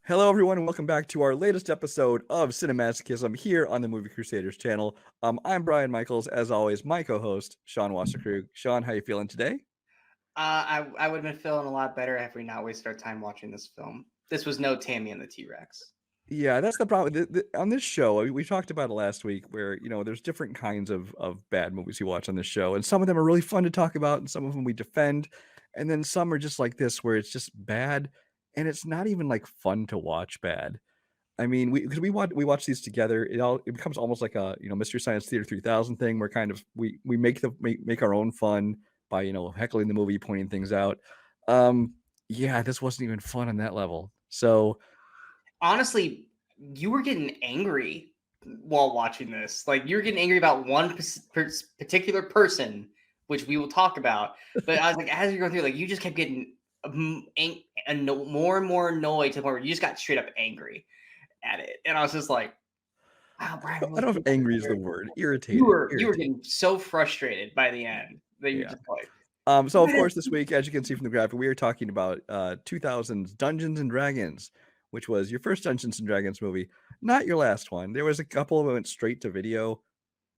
Hello, everyone, and welcome back to our latest episode of CineMasochism here on the Movie Crusaders channel. I'm Brian Michaels, as always, my co-host, Sean Wasserkrug. Sean, how you feeling today? I would have been feeling a lot better if we not wasted our time watching this film. This was no Tammy and the T-Rex. Yeah, that's the problem. On this show, we talked about it last week where, there's different kinds of bad movies you watch on this show, and some of them are really fun to talk about, and some of them we defend, and then some are just like this, where it's just bad, and it's not even, like, fun to watch bad. I mean, because we watch these together, it becomes almost like a Mystery Science Theater 3000 thing, where kind of we make our own fun by heckling the movie, pointing things out. Yeah, this wasn't even fun on that level. So Honestly, you were getting angry while watching this. Like, you were getting angry about one particular person, which we will talk about. But I was like, as you're going through, like, you just kept getting more and more annoyed to the point where you just got straight up angry at it. And I was just like, wow, Brian, I don't know if angry is the word. Irritated. You were Irritated. getting so frustrated by the end that you Yeah. just like. So of course this week, as you can see from the graphic, we are talking about 2000's Dungeons and Dragons, which was your first Dungeons and Dragons movie, not your last one. There was a couple that went straight to video,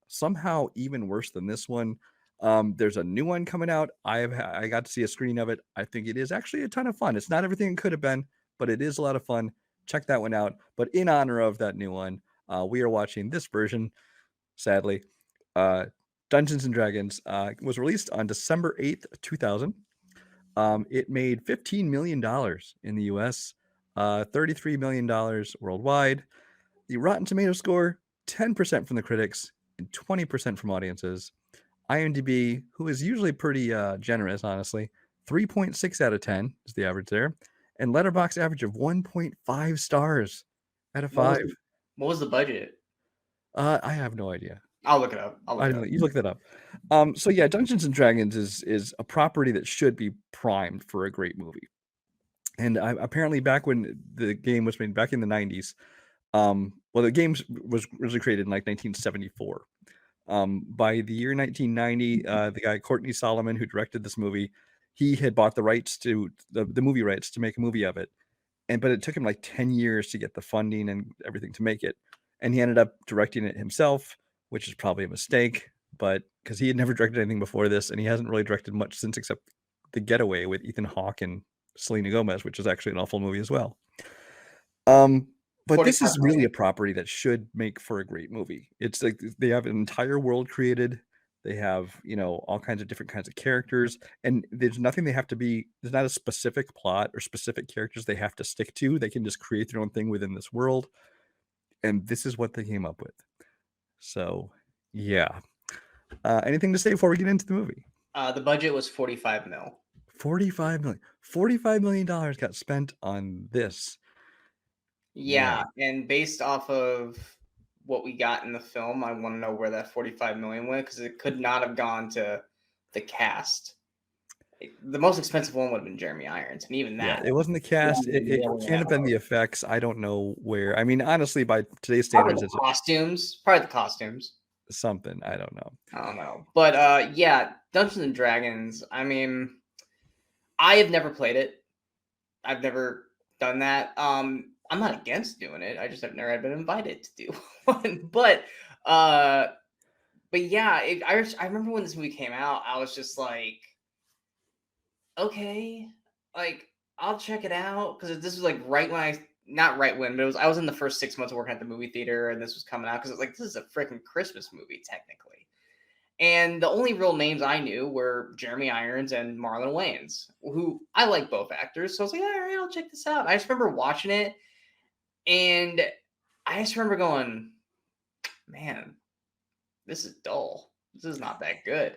somehow even worse than this one. There's a new one coming out. I got to see a screening of it. I think it is actually a ton of fun. It's not everything it could have been, but it is a lot of fun. Check that one out. But in honor of that new one, we are watching this version, sadly. Dungeons and Dragons was released on December 8th, 2000. It made $15 million in the US, $33 million worldwide. The Rotten Tomato score, 10% from the critics and 20% from audiences. IMDb, who is usually pretty generous, honestly, 3.6 out of 10 is the average there. And Letterboxd average of 1.5 stars out of 5. What was the budget? I have no idea. I'll look it up. You look that up. So yeah, Dungeons and Dragons is a property that should be primed for a great movie. And apparently, back when the game was made, back in the 90s, the game was originally created in like 1974. By the year 1990, the guy Courtney Solomon, who directed this movie, he had bought the rights to the movie rights to make a movie of it, but it took him like 10 years to get the funding and everything to make it, and he ended up directing it himself, which is probably a mistake, but because he had never directed anything before this, and he hasn't really directed much since except The Getaway with Ethan Hawke and Selena Gomez, which is actually an awful movie as well. But this is really a property that should make for a great movie. It's like they have an entire world created. They have, all kinds of different kinds of characters, and there's nothing they have to be. There's not a specific plot or specific characters they have to stick to. They can just create their own thing within this world, and this is what they came up with. So, yeah. Anything to say before we get into the movie? The budget was 45 mil. 45 million. $45 million got spent on this. Yeah, and based off of what we got in the film, I want to know where that 45 million went, because it could not have gone to the cast. The most expensive one would have been Jeremy Irons, and even that. Yeah, it wasn't the cast. It can't have been the effects. I don't know where. I mean, honestly, by today's standards, it's costumes. Probably the costumes. Something. I don't know. But yeah, Dungeons and Dragons. I mean, I have never played it. I've never done that. I'm not against doing it. I just have never been invited to do one. But yeah, I remember when this movie came out, I was just like, okay, like I'll check it out, because this was like right when I was in the first 6 months of working at the movie theater, and this was coming out, because it's like, this is a freaking Christmas movie technically. And the only real names I knew were Jeremy Irons and Marlon Wayans, who I like both actors. So I was like, all right, I'll check this out. I just remember watching it, and I just remember going, man, this is dull. This is not that good.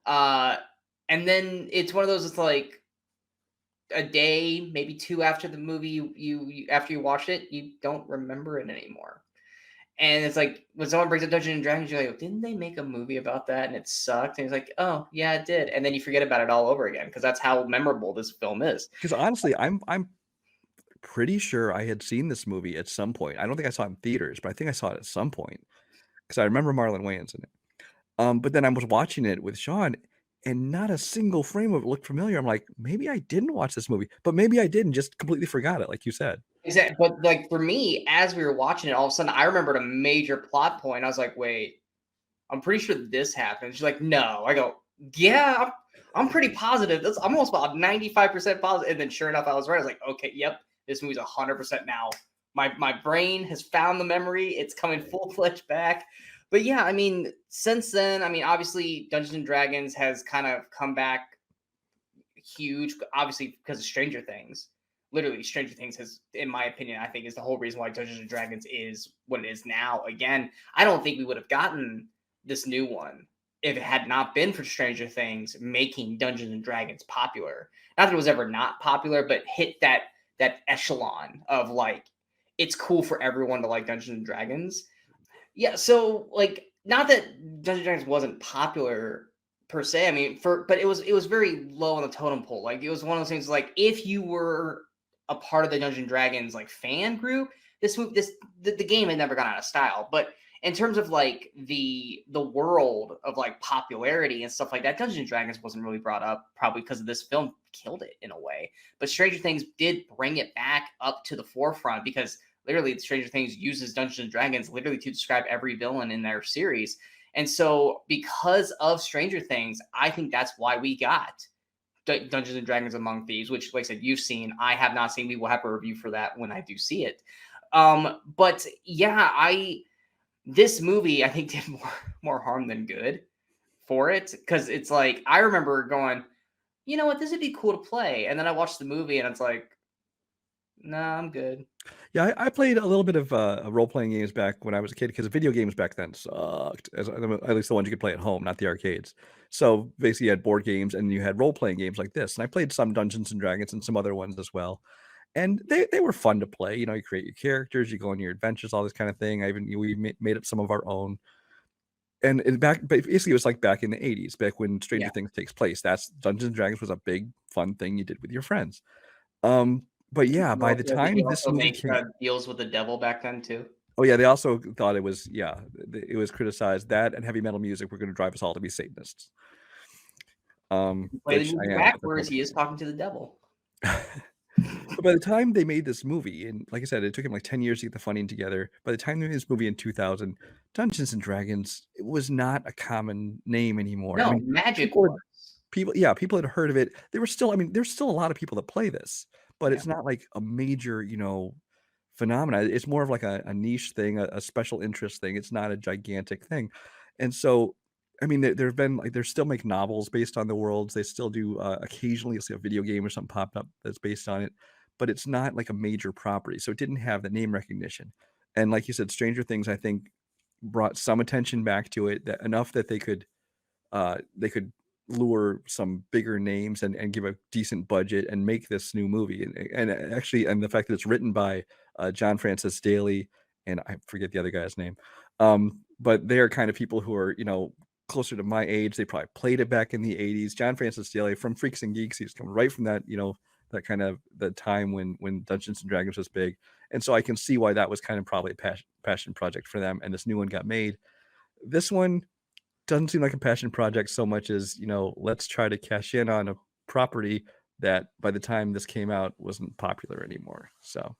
And then it's one of those, it's like a day, maybe two after the movie, after you watch it, you don't remember it anymore. And it's like, when someone brings up Dungeons and Dragons, you're like, didn't they make a movie about that and it sucked? And it's like, oh yeah, it did. And then you forget about it all over again, because that's how memorable this film is. Because honestly, I'm pretty sure I had seen this movie at some point. I don't think I saw it in theaters, but I think I saw it at some point, because I remember Marlon Wayans in it. But then I was watching it with Sean, and not a single frame of it looked familiar. I'm like, maybe I didn't watch this movie, but maybe I didn't, just completely forgot it, like you said. Exactly. But like for me, as we were watching it, all of a sudden I remembered a major plot point. I was like, wait, I'm pretty sure this happened. She's like, no. I go, yeah, I'm pretty positive. I'm almost about 95% positive. And then sure enough, I was right. I was like, okay, yep, this movie's 100% now. My brain has found the memory. It's coming full fledged back. But yeah, I mean, since then, I mean, obviously Dungeons and Dragons has kind of come back huge, obviously because of Stranger Things. Literally, Stranger Things has, in my opinion, I think is the whole reason why Dungeons and Dragons is what it is now. Again, I don't think we would have gotten this new one if it had not been for Stranger Things making Dungeons and Dragons popular. Not that it was ever not popular, but hit that echelon of like it's cool for everyone to like Dungeons and Dragons. Yeah, so like not that Dungeons and Dragons wasn't popular per se. I mean, but it was very low on the totem pole. Like it was one of those things like if you were a part of the Dungeons and Dragons like fan group, the game had never gone out of style. But in terms of like the world of like popularity and stuff like that, Dungeons and Dragons wasn't really brought up probably because of this film killed it in a way. But Stranger Things did bring it back up to the forefront because literally Stranger Things uses Dungeons and Dragons literally to describe every villain in their series. And so because of Stranger Things, I think that's why we got Dungeons and Dragons Among Thieves, which, like I said, you've seen. I have not seen. We will have a review for that when I do see it. But yeah, this movie I think did more harm than good for it because it's like I remember going, you know what, this would be cool to play, and then I watched the movie and it's like, nah, I'm good. Yeah, I played a little bit of role-playing games back when I was a kid because video games back then sucked, at least the ones you could play at home, not the arcades. So basically, you had board games and you had role-playing games like this. And I played some Dungeons and Dragons and some other ones as well. And they were fun to play. You know, you create your characters, you go on your adventures, all this kind of thing. We made up some of our own. And but basically, it was like back in the 80s, back when Stranger Yeah. Things takes place. That's Dungeons and Dragons was a big fun thing you did with your friends. But yeah, by the Did they time this also movie make came. deals with the devil back then too? Oh, yeah, they also thought it was it was criticized that and heavy metal music were gonna drive us all to be Satanists. Play the Which I movie am at the backwards, moment. he is talking to the devil. But by the time they made this movie, and like I said, it took him like 10 years to get the funding together. By the time they made this movie in 2000, Dungeons& and Dragons, it was not a common name anymore. I No, mean, magic people had was. people had heard of it. There were still I mean, there's still a lot of people that play this, but Yeah. it's not like a major, phenomena. It's more of like a niche thing, a special interest thing. It's not a gigantic thing. And so, I mean, there have been like they still make novels based on the worlds. They still do occasionally you'll see a video game or something popped up that's based on it, but it's not like a major property. So it didn't have the name recognition. And like you said, Stranger Things, I think, brought some attention back to it that enough that they could lure some bigger names and give a decent budget and make this new movie. And actually, and the fact that it's written by John Francis Daly and I forget the other guy's name, but they are kind of people who are closer to my age. They probably played it back in the 80s. John Francis Daly from Freaks and Geeks, he's come right from that that kind of the time when Dungeons and Dragons was big, and so I can see why that was kind of probably a passion project for them. And this new one got made. This one doesn't seem like a passion project so much as, let's try to cash in on a property that by the time this came out wasn't popular anymore. So,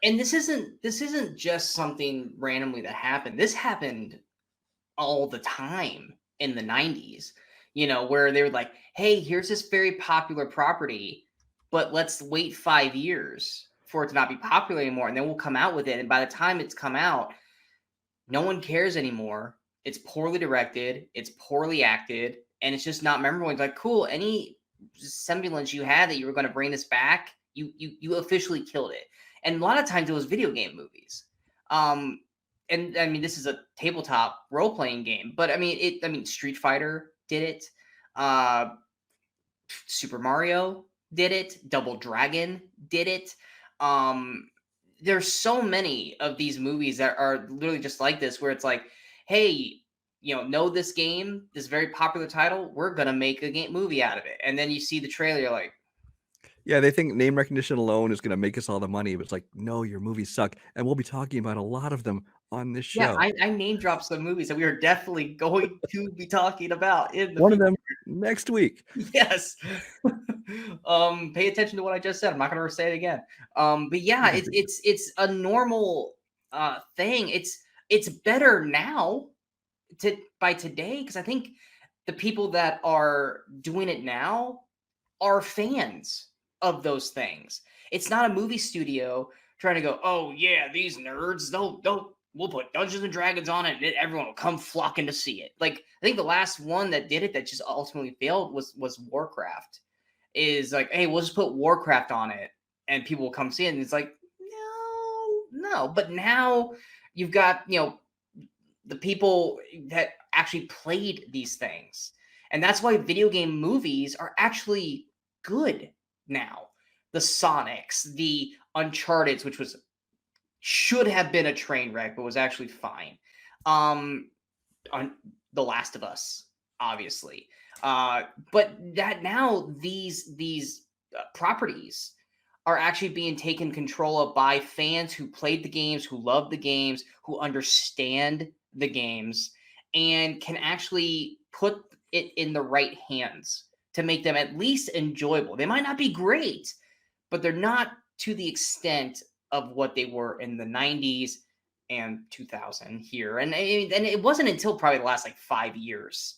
And this isn't just something randomly that happened. This happened all the time in the 90s, where they were like, hey, here's this very popular property, but let's wait 5 years for it to not be popular anymore. And then we'll come out with it. And by the time it's come out, no one cares anymore. It's poorly directed, it's poorly acted, and it's just not memorable. It's like, cool, any semblance you had that you were going to bring this back, you officially killed it. And a lot of times it was video game movies. And I mean, this is a tabletop role playing game, but I mean, Street Fighter did it. Uh, Super Mario did it. Double Dragon did it. Um, there's so many of these movies that are literally just like this, where it's like, hey, know this game, this very popular title, we're gonna make a game movie out of it, and then you see the trailer, you're like, yeah, they think name recognition alone is going to make us all the money. But it's like, no, your movies suck. And we'll be talking about a lot of them on this yeah, show. I name dropped some movies that we are definitely going to be talking about in the One of future. them next week. Yes. Pay attention to what I just said. I'm not gonna say it again. But yeah, You can preach it. it's a normal thing. It's better now by today because I think the people that are doing it now are fans of those things. It's not a movie studio trying to go, oh yeah, these nerds, we'll put Dungeons and Dragons on it, and everyone will come flocking to see it. Like I think the last one that did it that just ultimately failed was Warcraft. Is like, hey, we'll just put Warcraft on it, and people will come see it. And it's like, no. But now you've got the people that actually played these things, and that's why video game movies are actually good now. The Sonics, the Uncharted's, which should have been a train wreck, but was actually fine. On The Last of Us, obviously. But that now these properties are actually being taken control of by fans who played the games, who love the games, who understand the games, and can actually put it in the right hands to make them at least enjoyable. They might not be great, but they're not to the extent of what they were in the 90s and 2000 here. And it wasn't until probably the last like 5 years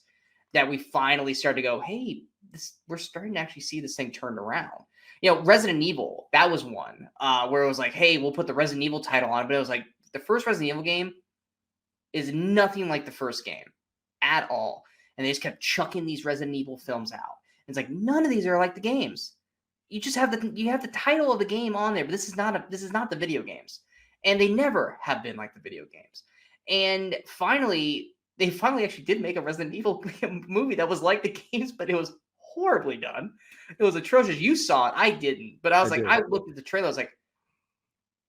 that we finally started to go, hey, we're starting to actually see this thing turned around. Resident Evil, that was one where it was like, hey, we'll put the Resident Evil title on, but it was like the first Resident Evil game is nothing like the first game at all. And they just kept chucking these Resident Evil films out. And it's like, none of these are like the games. You just have the title of the game on there, but this is not the video games. And they never have been like the video games. And they finally actually did make a Resident Evil movie that was like the games, but it was horribly done. It was atrocious. You saw it. I didn't. But I was I looked at the trailer. I was like,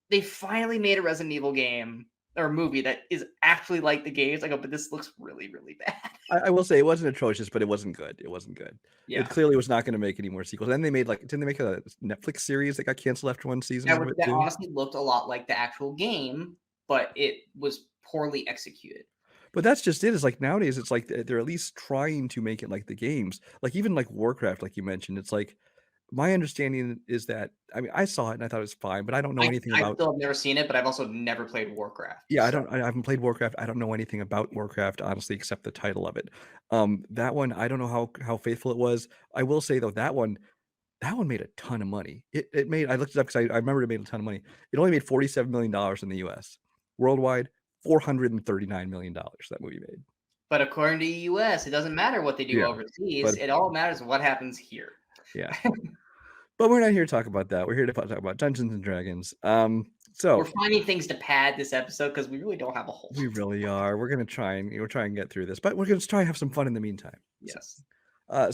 they finally made a Resident Evil game or movie that is actually like the games. I go, but this looks really, really bad. I will say it wasn't atrocious, but it wasn't good. It wasn't good. Yeah. It clearly was not going to make any more sequels. Then they made didn't they make a Netflix series that got canceled after one season of it That too? honestly looked a lot like the actual game, but it was poorly executed. But that's just it. Is like nowadays, it's like they're at least trying to make it like the games. Like even like Warcraft, like you mentioned, it's like my understanding is that I mean I saw it and I thought it was fine, but I don't know anything I about. still have never seen it, but I've also never played Warcraft. Yeah, So. I haven't played Warcraft. I don't know anything about Warcraft, honestly, except the title of it. That one, I don't know how faithful it was. I will say though, that one made a ton of money. It made I looked it up because I remember it made a ton of money. It only made $47 million in the US. Worldwide, $439 million that movie made. But according to the US, it doesn't matter what they do Yeah, overseas. but It all matters what happens here. yeah. But we're not here to talk about that. We're here to talk about Dungeons and Dragons. We're So finding things to pad this episode because we really don't have a whole. we really are. We're gonna try and get through this, but we're gonna try and have some fun in the meantime. Yes.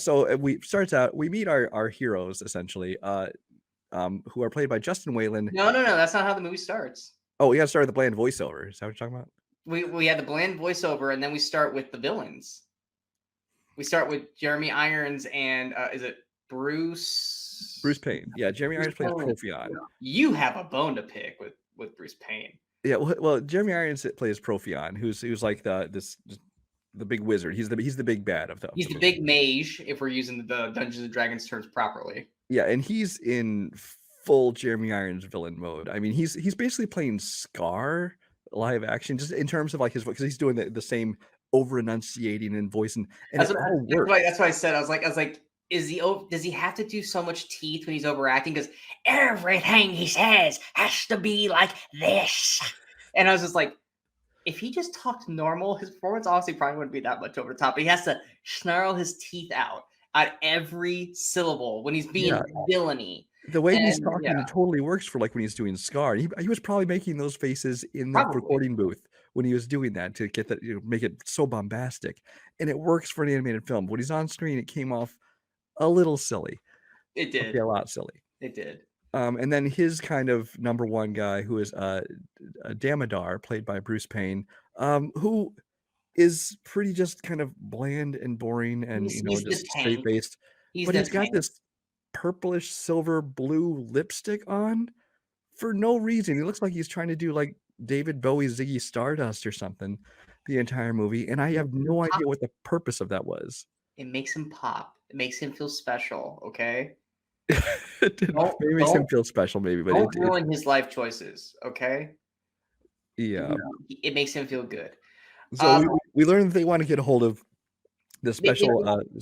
So we starts out. We meet our heroes essentially, who are played by Justin Whalen. No. That's not how the movie starts. Oh, we got to start with the bland voiceover. Is that what you're talking about? We had the bland voiceover, and then we start with the villains. We start with Jeremy Irons and is it Bruce? Bruce Payne. Yeah, Jeremy Irons plays Profion. You have a bone to pick with Bruce Payne. Yeah, well, Jeremy Irons plays Profion, who's like the big wizard. He's the big bad of the. He's the big mage, if we're using the Dungeons and Dragons terms properly. Yeah, and he's in full Jeremy Irons villain mode. I mean, he's basically playing Scar live action, just in terms of like his voice, because he's doing the same over enunciating and voice, and that's what I said. I was like, does he have to do so much teeth when he's overacting? Because everything he says has to be like this. And I was just like, if he just talked normal, his performance honestly probably wouldn't be that much over the top. But he has to snarl his teeth out at every syllable when he's being villainy. The way he's talking, it totally works for like when he's doing Scar. He was probably making those faces in the recording booth when he was doing that to get that, make it so bombastic, and it works for an animated film. When he's on screen, it came off a little silly. It did. Okay, a lot silly. It did. And then his kind of number one guy, who is Damodar, played by Bruce Payne, who is pretty just kind of bland and boring and just straight faced. But he's got this purplish silver blue lipstick on for no reason. He looks like he's trying to do like David Bowie's Ziggy Stardust or something the entire movie, and I have no idea what the purpose of that was. It makes him pop. It makes him feel special. Okay. It did. Don't Maybe it makes him don't feel special, maybe, but don't it ruin his life choices, okay? yeah. It makes him feel good. So Um, we learned that they want to get a hold of the they special they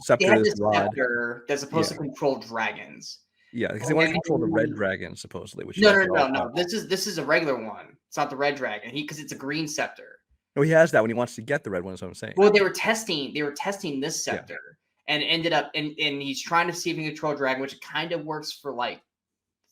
scepter, have this this rod. scepter that's Yeah, supposed to control dragons. yeah, because they want to control the red And dragon supposedly, which is no, like no, the no, all no. powerful. This is a regular one. It's not the red dragon. Because it's a green scepter. No, he has that when he wants to get the red one. Is what I'm saying. Well, they were testing this Yeah, scepter and ended up and he's trying to see if he can control a dragon, which kind of works for like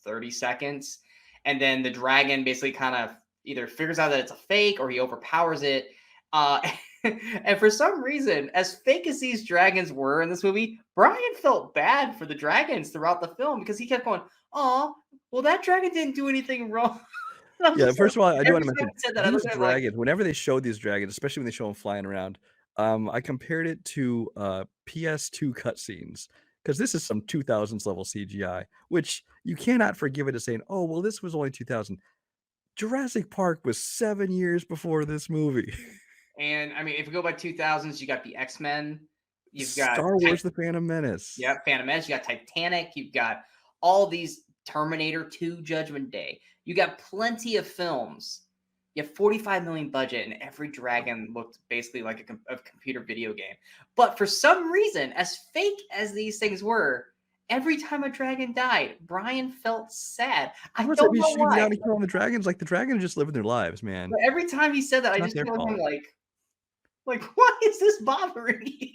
30 seconds. And then the dragon basically kind of either figures out that it's a fake or he overpowers it. Uh, and for some reason, as fake as these dragons were in this movie, Brian felt bad for the dragons throughout the film because he kept going, "Oh, well, that dragon didn't do anything wrong." And I'm yeah. just like, First of all, I do want every to time mention he said that, I these looked at him like, dragons. Whenever they show these dragons, especially when they show them flying around, I compared it to PS2 cutscenes because this is some 2000s level CGI, which you cannot forgive it as saying, "Oh, well, this was only 2000." Jurassic Park was 7 years before this movie. and I mean, if you go by 2000s, you got the X-Men, you've got Star Wars: The Phantom Menace. yeah, Phantom Menace, you got Titanic, you've got all these Terminator 2, Judgment Day. You got plenty of films. You have 45 million budget, and every dragon looked basically like a computer video game. But for some reason, as fake as these things were, every time a dragon died, Brian felt sad. I Of course, I'd don't be know shooting why. out and killing the dragons. Like the dragons are just living their lives, man. But every time he said that, It's I not just their feel like him fault. like, why is this bothering you?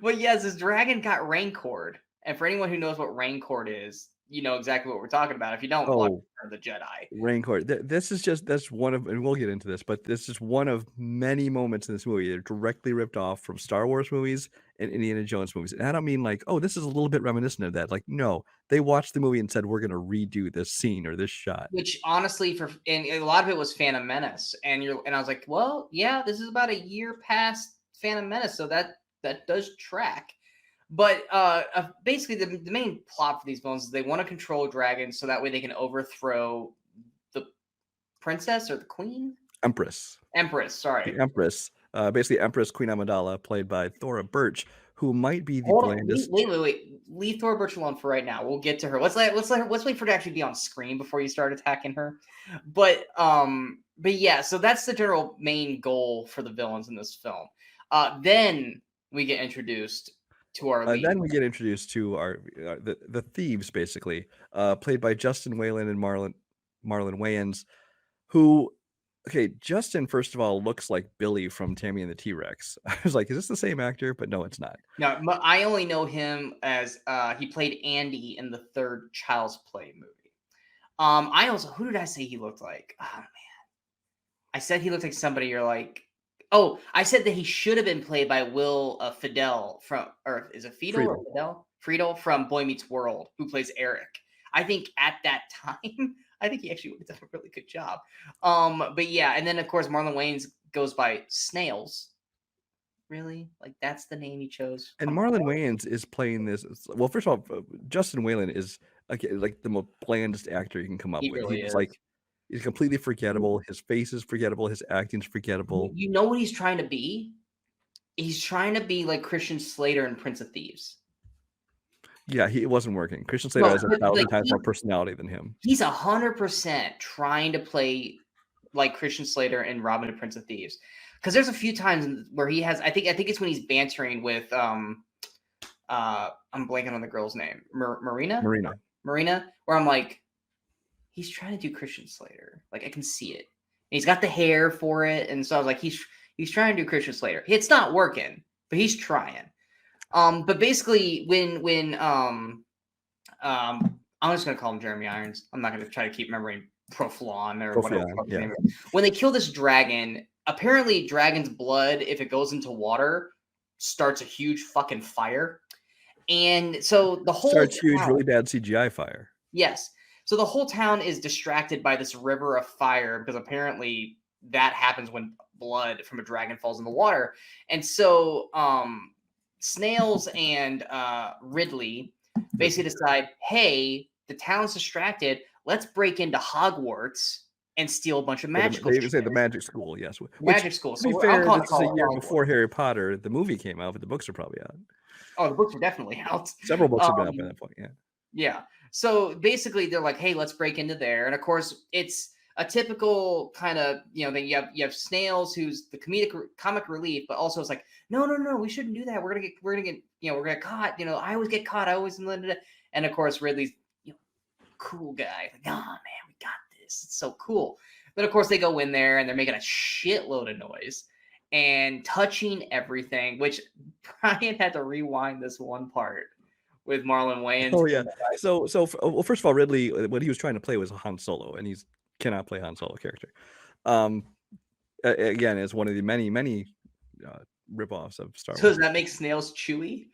But yes, this dragon got raincored. And for anyone who knows what raincored is, you know exactly what we're talking about. If you don't, watch Oh, Return of the Jedi. Rancor. This is just that's one of, and we'll get into this, but this is one of many moments in this movie. They're directly ripped off from Star Wars movies and Indiana Jones movies. And I don't mean like, oh, this is a little bit reminiscent of that. Like, no, they watched the movie and said, we're going to redo this scene or this shot. Which honestly, and a lot of it was Phantom Menace, and I was like, well, yeah, this is about a year past Phantom Menace, so that does track. But basically, the main plot for these films is they want to control dragons so that way they can overthrow the princess or the queen, Empress. empress. Sorry, The Empress. Basically, Empress Queen Amidala, played by Thora Birch, who might be the hold on, blandest. wait. Leave Thora Birch alone for right now. We'll get to her. Let's wait for her to actually be on screen before you start attacking her. But yeah. So that's the general main goal for the villains in this film. Then we get introduced to our lead. Then we get introduced to our the thieves, basically, played by Justin Whalen and Marlon Wayans, who. Okay, Justin, first of all, looks like Billy from Tammy and the T-Rex. I was like, is this the same actor? But no, it's not. Now, I only know him as he played Andy in the third Child's Play movie. I also, who did I say he looked like? Oh man, I said he looked like somebody. You're like, oh, I said that he should have been played by Will Fidel from, or is it Fidel or Fidel? Friedel from Boy Meets World, who plays Eric. I think at that time, I think he actually would have done a really good job. But yeah, and then of course Marlon Wayans goes by Snails. Really? Like that's the name he chose? And Marlon Wayans is playing this. Well, first of all, Justin Whalen is like the most blandest actor you can come up He with. really He's is. like he's completely forgettable. His face is forgettable. His acting's forgettable. You know what he's trying to be? He's trying to be like Christian Slater in Prince of Thieves. Yeah, it wasn't working. Christian Slater has 1,000 times more personality than him. He's 100% trying to play like Christian Slater and Robin and Prince of Thieves. Because there's a few times where he has, I think it's when he's bantering with I'm blanking on the girl's name, Marina, where I'm like, he's trying to do Christian Slater. Like I can see it. And he's got the hair for it, and so I was like, he's trying to do Christian Slater. It's not working, but he's trying. But basically, when I'm just gonna call him Jeremy Irons. I'm not gonna try to keep remembering Proflon or whatever. Yeah. When they kill this dragon, apparently dragon's blood, if it goes into water, starts a huge fucking fire. And so the whole starts huge, really bad CGI fire. Yes. So the whole town is distracted by this river of fire because apparently that happens when blood from a dragon falls in the water. And so Snails and Ridley basically decide, hey, the town's distracted. Let's break into Hogwarts and steal a bunch of magical. They even say the magic school, yes. Magic school. To be fair, this is a year before Harry Potter. The movie came out, but the books are probably out. Oh, the books are definitely out. Several books have been out by that point. Yeah. Yeah. So basically, they're like, "Hey, let's break into there." And of course, it's a typical kind of that you have Snails, who's the comic relief, but also it's like, no, no, no, we shouldn't do that. We're gonna get caught. I always get caught. I always and of course Ridley's cool guy. Like, oh man, we got this. It's so cool. But of course they go in there and they're making a shitload of noise and touching everything, which Brian had to rewind this one part with Marlon Wayans. Oh yeah. So well, first of all, Ridley, what he was trying to play was Han Solo, and he's cannot play Han Solo character. Again, it's one of the many ripoffs of Star Wars. So does that make Snails chewy?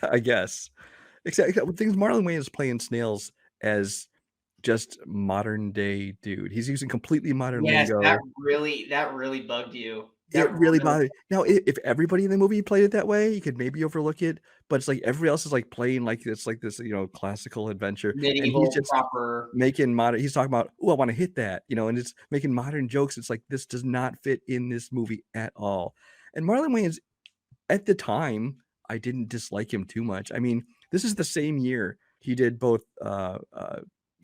I guess. Except things Marlon Wayans is playing Snails as just modern day dude. He's using completely modern lingo. That really bugged you. It really bothered. Now, if everybody in the movie played it that way, you could maybe overlook it. But it's like everybody else is like playing like it's like this, classical adventure. Medieval, and he's just proper. making modern. He's talking about, oh, I want to hit that, and it's making modern jokes. It's like this does not fit in this movie at all. And Marlon Wayans, at the time, I didn't dislike him too much. I mean, this is the same year he did both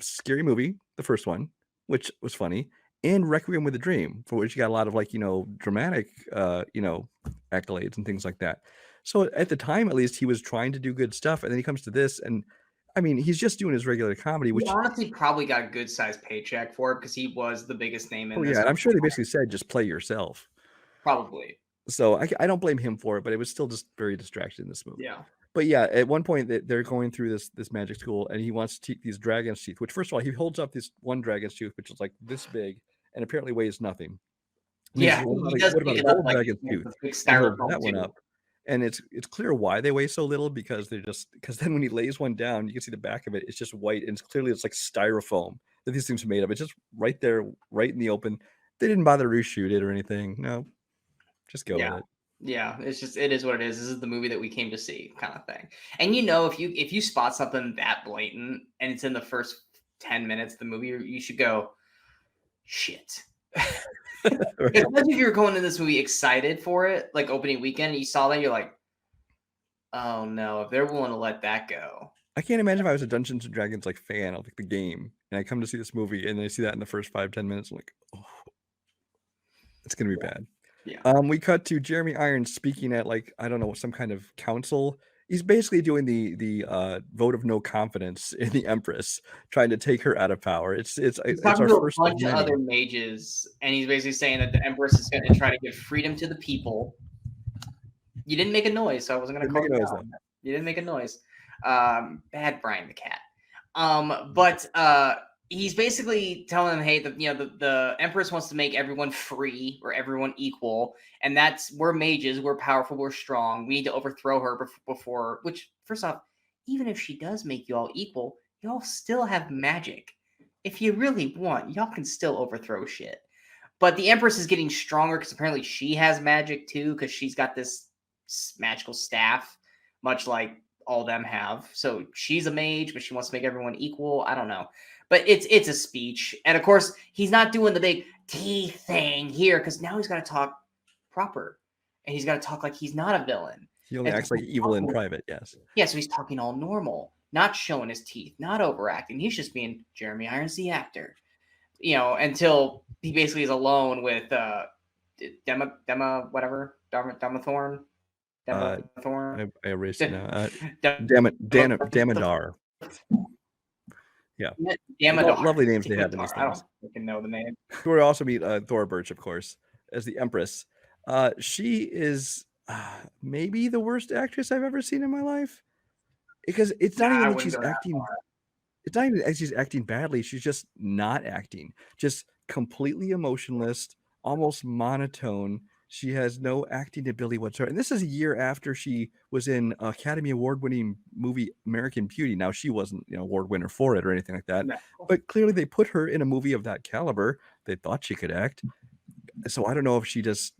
Scary Movie, the first one, which was funny, and Requiem with a Dream, for which he got a lot of dramatic accolades and things like that. So at the time, at least, he was trying to do good stuff, and then he comes to this, and I mean, he's just doing his regular comedy, which he honestly probably got a good sized paycheck for it because he was the biggest name in this. Yeah, and I'm sure they basically said just play yourself. Probably. So I don't blame him for it, but it was still just very distracting in this movie. Yeah. But yeah, at one point they're going through this magic school, and he wants to these dragon's teeth. Which, first of all, he holds up this one dragon's tooth, which is like this big, and apparently weighs nothing. Yeah, what about the old dragon's tooth? That one up, and it's clear why they weigh so little, because then when he lays one down, you can see the back of it. It's just white, and it's like styrofoam that these things are made of. It's just right there, right in the open. They didn't bother to reshoot it or anything. No, just go with it. Yeah, it is what it is. This is the movie that we came to see, kind of thing. And if you spot something that blatant and it's in the first 10 minutes of the movie, you should go, shit. Right. Especially if you're going to this movie excited for it, like opening weekend, and you saw that, you're like, oh no, if they're willing to let that go. I can't imagine if I was a Dungeons and Dragons fan of the game, and I come to see this movie, and I see that in the first 5-10 minutes, I'm like, oh, it's gonna be bad. Yeah. We cut to Jeremy Irons speaking at I don't know, some kind of council. He's basically doing the vote of no confidence in the Empress, trying to take her out of power. It's our first a bunch of other mages, and he's basically saying that the Empress is going to try to give freedom to the people. You didn't make a noise, so I wasn't going to call you out. You didn't make a noise. Bad Brian the cat. But he's basically telling them, hey, the Empress wants to make everyone free or everyone equal, and we're mages, we're powerful, we're strong. We need to overthrow her before. Which, first off, even if she does make you all equal, y'all still have magic. If you really want, y'all can still overthrow shit. But the Empress is getting stronger because apparently she has magic too, because she's got this magical staff, much like all them have. So she's a mage, but she wants to make everyone equal. I don't know. But it's a speech. And of course, he's not doing the big teeth thing here, because now he's got to talk proper. And he's got to talk like he's not a villain. He only acts like evil in private, yes. Yeah, so he's talking all normal, not showing his teeth, not overacting. He's just being Jeremy Irons, the actor. Until he basically is alone with Demathorn. I erased it now. Damodar. Yeah. Lovely names they have in these things. I don't fucking know the name. We also meet Thora Birch, of course, as the Empress. She is maybe the worst actress I've ever seen in my life, because it's not even that she's acting. It's not even that she's acting badly. She's just not acting. Just completely emotionless, almost monotone. She has no acting ability whatsoever. And this is a year after she was in Academy Award-winning movie American Beauty. Now, she wasn't award winner for it or anything like that. No. But clearly they put her in a movie of that caliber. They thought she could act. So I don't know if she just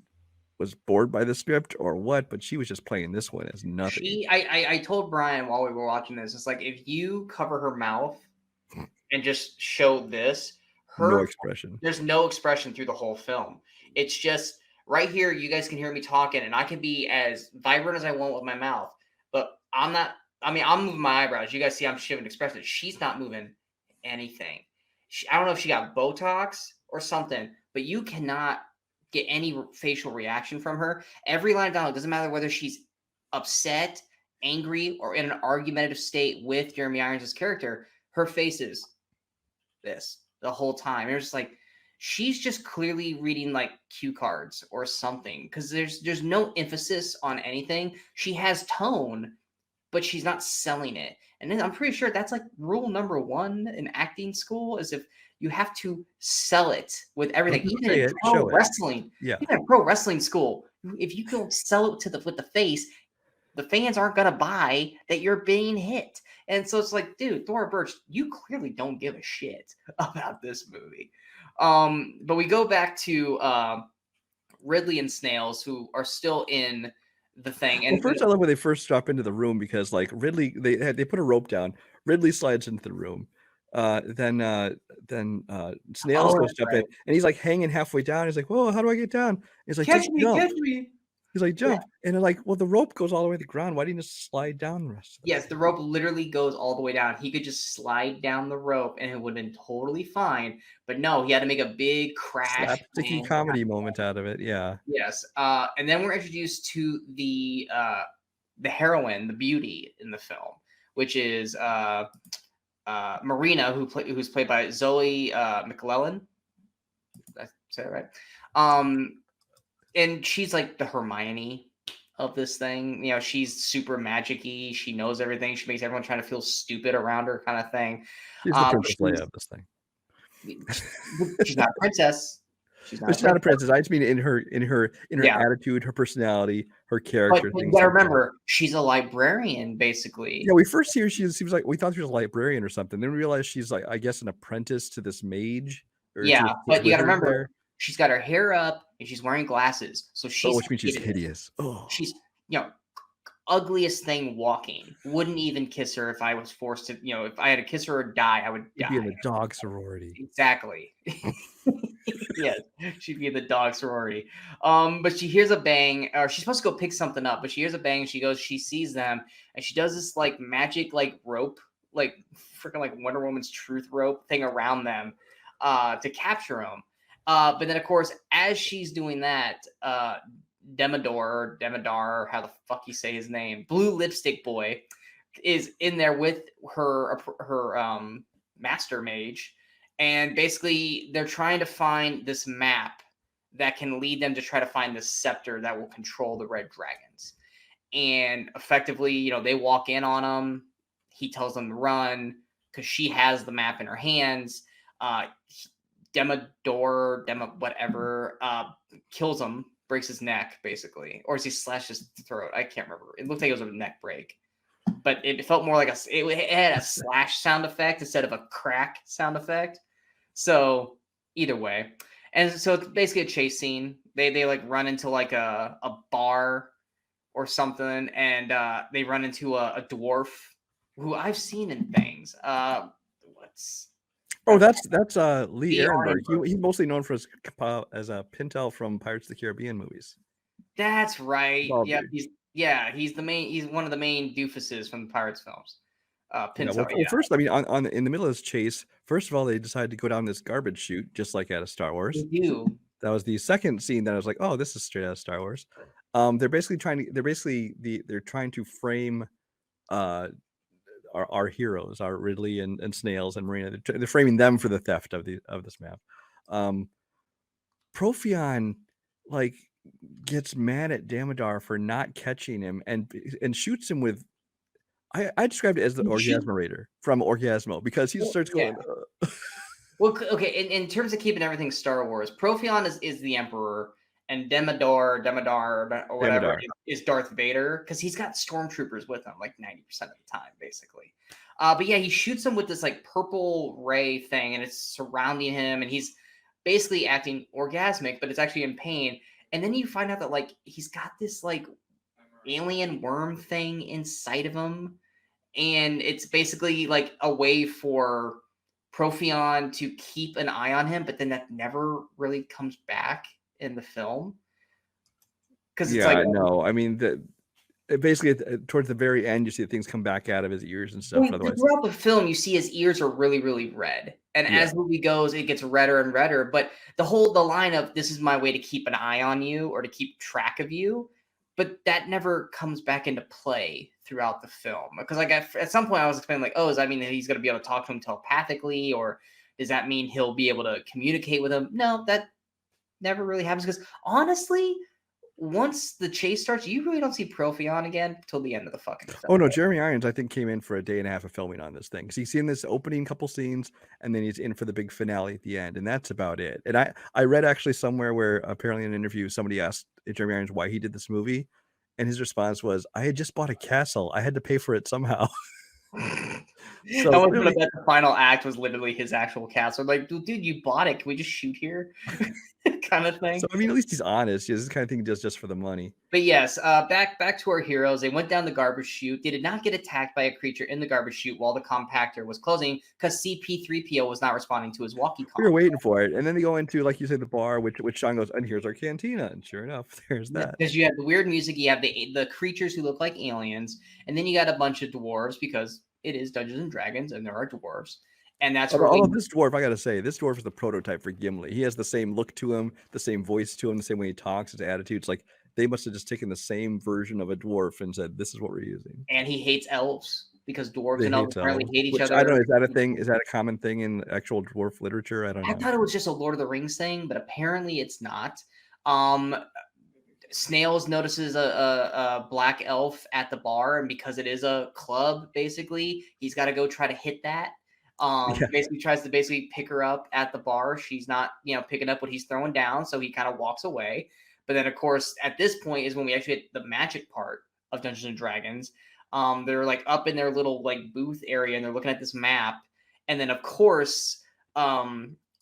was bored by the script or what, but she was just playing this one as nothing. I told Brian while we were watching this, it's like, if you cover her mouth and just show this, no expression. There's no expression through the whole film. It's just right here, you guys can hear me talking, and I can be as vibrant as I want with my mouth, but I'm not. I mean, I'm moving my eyebrows. You guys see I'm shivering expressions. She's not moving anything. I don't know if she got Botox or something, but you cannot get any facial reaction from her. Every line of dialogue, doesn't matter whether she's upset, angry, or in an argumentative state with Jeremy Irons' character, her face is this the whole time. It's just like she's just clearly reading like cue cards or something, because there's no emphasis on anything. She has tone, but she's not selling it. And then I'm pretty sure that's like rule number one in acting school, is if you have to sell it with everything. Don't just Even say in it, pro show it. wrestling, Yeah. even in pro wrestling school, if you don't sell it with the face, the fans aren't gonna buy that you're being hit. And so it's like, dude, Thora Birch, you clearly don't give a shit about this movie. But we go back to Ridley and Snails, who are still in the thing. Well, And first I love when they first drop into the room, because like Ridley, they put a rope down. Ridley slides into the room. Then Snails oh, goes that's jump in, right. and he's like hanging halfway down. He's like, "Whoa, how do I get down?" He's like, Catch "Just me, jump." catch me. He's like, Yeah. "Jump," and they're like, "Well, the rope goes all the way to the ground. Why didn't you just slide down the rest of the Yes, way?" the rope literally goes all the way down. He could just slide down the rope and it would have been totally fine. But no, he had to make a big crash. Slapsticky comedy moment out of it, yeah. Yes. And then we're introduced to the heroine, the beauty in the film, which is Marina, who's played by Zoe McClellan. Did I say that right? And she's like the Hermione of this thing. You know, she's super magic-y. She knows everything. She makes everyone trying to feel stupid around her, kind of thing. She's the Princess Leia of this thing. She's not a princess. She's not a princess. I just mean in her Yeah. attitude, her personality, her character. But you things gotta like that. remember, she's a librarian, basically. Yeah, we first see her. She seems like we thought she was a librarian or something. Then we realized she's like, I guess, an apprentice to this mage. Or Yeah, but you gotta remember, there. she's got her hair up and she's wearing glasses, so she's which means she's hideous. Oh, she's ugliest thing walking. Wouldn't even kiss her if I was forced to. If I had to kiss her or die, I would die. She'd be in the dog sorority. Exactly. Yes, she'd be in the dog sorority. But she hears a bang, or she's supposed to go pick something up, but she hears a bang. She sees them, and she does this like magic like rope, like freaking like Wonder Woman's truth rope thing around them, to capture them. But then of course, as she's doing that, Demodar, how the fuck you say his name, Blue Lipstick Boy, is in there with her master mage. And basically, they're trying to find this map that can lead them to try to find the scepter that will control the red dragons. And effectively, they walk in on him. He tells them to run because she has the map in her hands. Whatever, kills him, breaks his neck, basically. Or does he slash his throat? I can't remember. It looked like it was a neck break. But it felt more like it had a slash sound effect instead of a crack sound effect. So either way, and so it's basically a chase scene. They like run into like a bar or something, and they run into a dwarf who I've seen in things. That's Lee Ehrenberg. He's mostly known for as a Pintel from Pirates of the Caribbean movies. That's right. Bald Yeah, dude. he's one of the main doofuses from the Pirates films. Pinto, first, I mean, in the middle of this chase, first of all, they decided to go down this garbage chute, just like out of Star Wars. They do. That was the second scene that I was like, oh, this is straight out of Star Wars. They're trying to frame our heroes, our Ridley and Snails and Marina. They're framing them for the theft of this map. Profion like gets mad at Damodar for not catching him and shoots him with. I described it as the Orgasmerator from Orgasmo, because he starts going. Yeah. Well, okay. In terms of keeping everything Star Wars, Profion is the Emperor, and Demodar or whatever is Darth Vader, because he's got stormtroopers with him like 90% of the time, basically. But yeah, he shoots him with this like purple ray thing, and it's surrounding him, and he's basically acting orgasmic, but it's actually in pain. And then you find out that like he's got this like alien worm thing inside of him, and it's basically like a way for Profion to keep an eye on him, but then that never really comes back in the film. because it's like Yeah, no, I mean basically towards the very end, you see things come back out of his ears and stuff. well, Otherwise, throughout the film, you see his ears are really, really red, and yeah. as the movie goes, it gets redder and redder. But the line of "this is my way to keep an eye on you" or to keep track of you, but that never comes back into play throughout the film. Because like at some point, I was explaining like, oh, does that mean that he's going to be able to talk to him telepathically, or does that mean he'll be able to communicate with him? No, that never really happens. Because honestly, once the chase starts, you really don't see Profion again till the end of the fucking film. Oh no, Jeremy Irons, I think, came in for a day and a half of filming on this thing. So he's in this opening couple scenes, and then he's in for the big finale at the end, and that's about it. And I read actually somewhere where apparently in an interview somebody asked Jeremy Irons why he did this movie, and his response was, "I had just bought a castle. I had to pay for it somehow." So I was gonna clearly, bet the final act was literally his actual castle. Like, dude, you bought it. Can we just shoot here? Kind of thing. so I mean, at least he's honest. This is the kind of thing he does just for the money. But yes, back to our heroes. They went down the garbage chute. They did not get attacked by a creature in the garbage chute while the compactor was closing because CP3PO was not responding to his walkie We were call. waiting for it, and then they go into, like you said, the bar, which Sean goes, and here's our cantina, and sure enough, there's that. Because you have the weird music, you have the creatures who look like aliens, and then you got a bunch of dwarves because it is Dungeons and Dragons and there are dwarves. And that's where Although this dwarf, I gotta say, this dwarf is the prototype for Gimli. He has the same look to him, the same voice to him, the same way he talks, his attitude. It's like they must have just taken the same version of a dwarf and said, "This is what we're using." and he hates elves because dwarves They and elves hate apparently elves, hate each which other. I don't know. Is that a thing? Is that a common thing in actual dwarf literature? I don't I know. thought it was just a Lord of the Rings thing, but apparently it's not. Um, Snails notices a black elf at the bar, and because it is a club, basically, he's got to go try to hit that. Yeah. Basically tries to pick her up at the bar. She's not, picking up what he's throwing down, so he kind of walks away. But then, of course, at this point is when we actually get the magic part of Dungeons and Dragons. They're like up in their little like booth area, and they're looking at this map. And then, of course,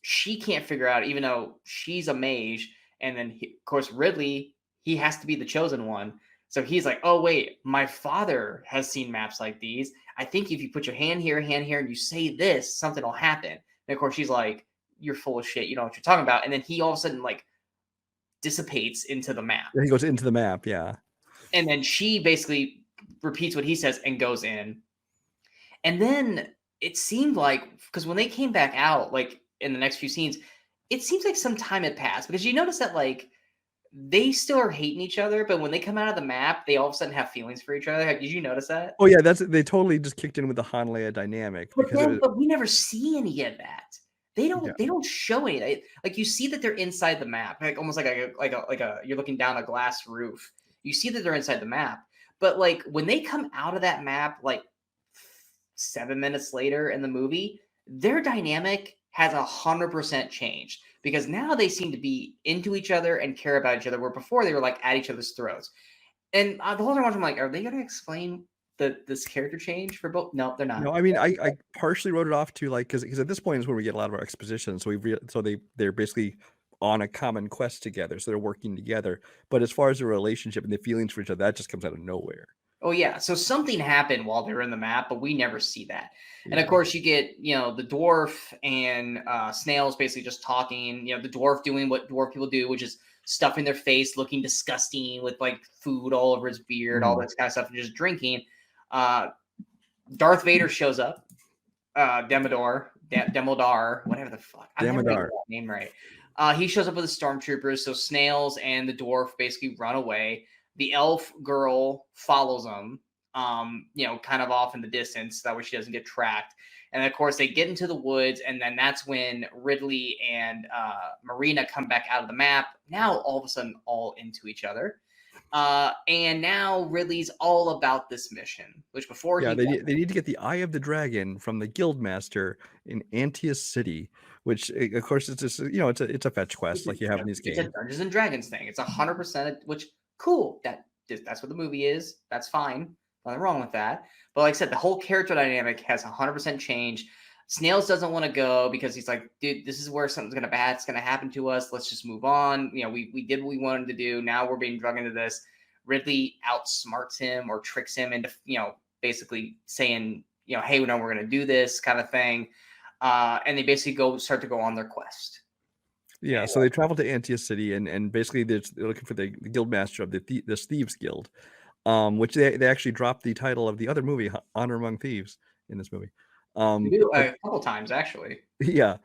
she can't figure out, even though she's a mage. And then, of course, Ridley, he has to be the chosen one. So he's like, oh, wait, my father has seen maps like these. I think if you put your hand here, and you say this, something will happen. And of course, she's like, you're full of shit. You know what you're talking about. And then he all of a sudden like dissipates into the map. He goes into the map. Yeah. And then she basically repeats what he says and goes in. And then it seemed like, because when they came back out, like in the next few scenes, it seems like some time had passed because you notice that like they still are hating each other, but when they come out of the map, they all of a sudden have feelings for each other. Did you notice that? Oh yeah, they totally just kicked in with the Han Leia dynamic because But we never see any of that. They don't yeah. they don't show any. Like you see that they're inside the map, like almost like a you're looking down a glass roof. You see that they're inside the map, but like when they come out of that map, like 7 minutes later in the movie, their dynamic has 100% changed because now they seem to be into each other and care about each other, where before they were like at each other's throats. And the whole time I'm like, are they going to explain this character change for both? No, they're not. No, I mean, I partially wrote it off to like because at this point is where we get a lot of our exposition. So they're basically on a common quest together, so they're working together. But as far as the relationship and the feelings for each other, that just comes out of nowhere. Oh yeah, so something happened while they were in the map, but we never see that. And Yeah. of course, you get the dwarf and Snails basically just talking. The dwarf doing what dwarf people do, which is stuffing their face, looking disgusting with like food all over his beard, all this kind of stuff, and just drinking. Darth Vader shows up. Demodar, whatever the fuck. I never get that name right. He shows up with the stormtroopers. So Snails and the dwarf basically run away. The elf girl follows them, kind of off in the distance. That way she doesn't get tracked. And of course, they get into the woods. And then that's when Ridley and Marina come back out of the map. Now, all of a sudden, all into each other. And now Ridley's all about this mission, which before they need to get the Eye of the Dragon from the Guildmaster in Antius City, which of course it's just it's a fetch quest like you have in these games. It's a Dungeons and Dragons thing. It's 100%, which cool. That's what the movie is. That's fine. Nothing wrong with that. But like I said, the whole character dynamic has 100% changed. Snails doesn't want to go because he's like, dude, this is where something's bad's gonna happen to us. Let's just move on. We did what we wanted to do. Now we're being drugged into this. Ridley outsmarts him or tricks him into, basically saying, hey, we know we're gonna do this kind of thing. And they basically start to go on their quest. Yeah, so they travel to Antia City, and basically they're looking for the guild master of this thieves guild, which they actually dropped the title of the other movie, Honor Among Thieves, in this movie. We do But a couple times actually. yeah,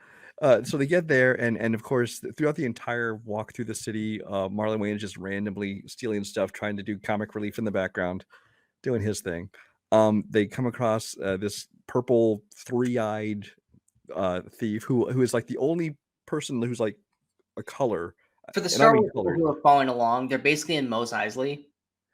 so they get there, and of course throughout the entire walk through the city, Marlon Wayne is just randomly stealing stuff, trying to do comic relief in the background, doing his thing. They come across this purple three-eyed thief who is like the only person who's like a color, For the and I Star mean Wars people colored. who are following along, they're basically in Mos Eisley,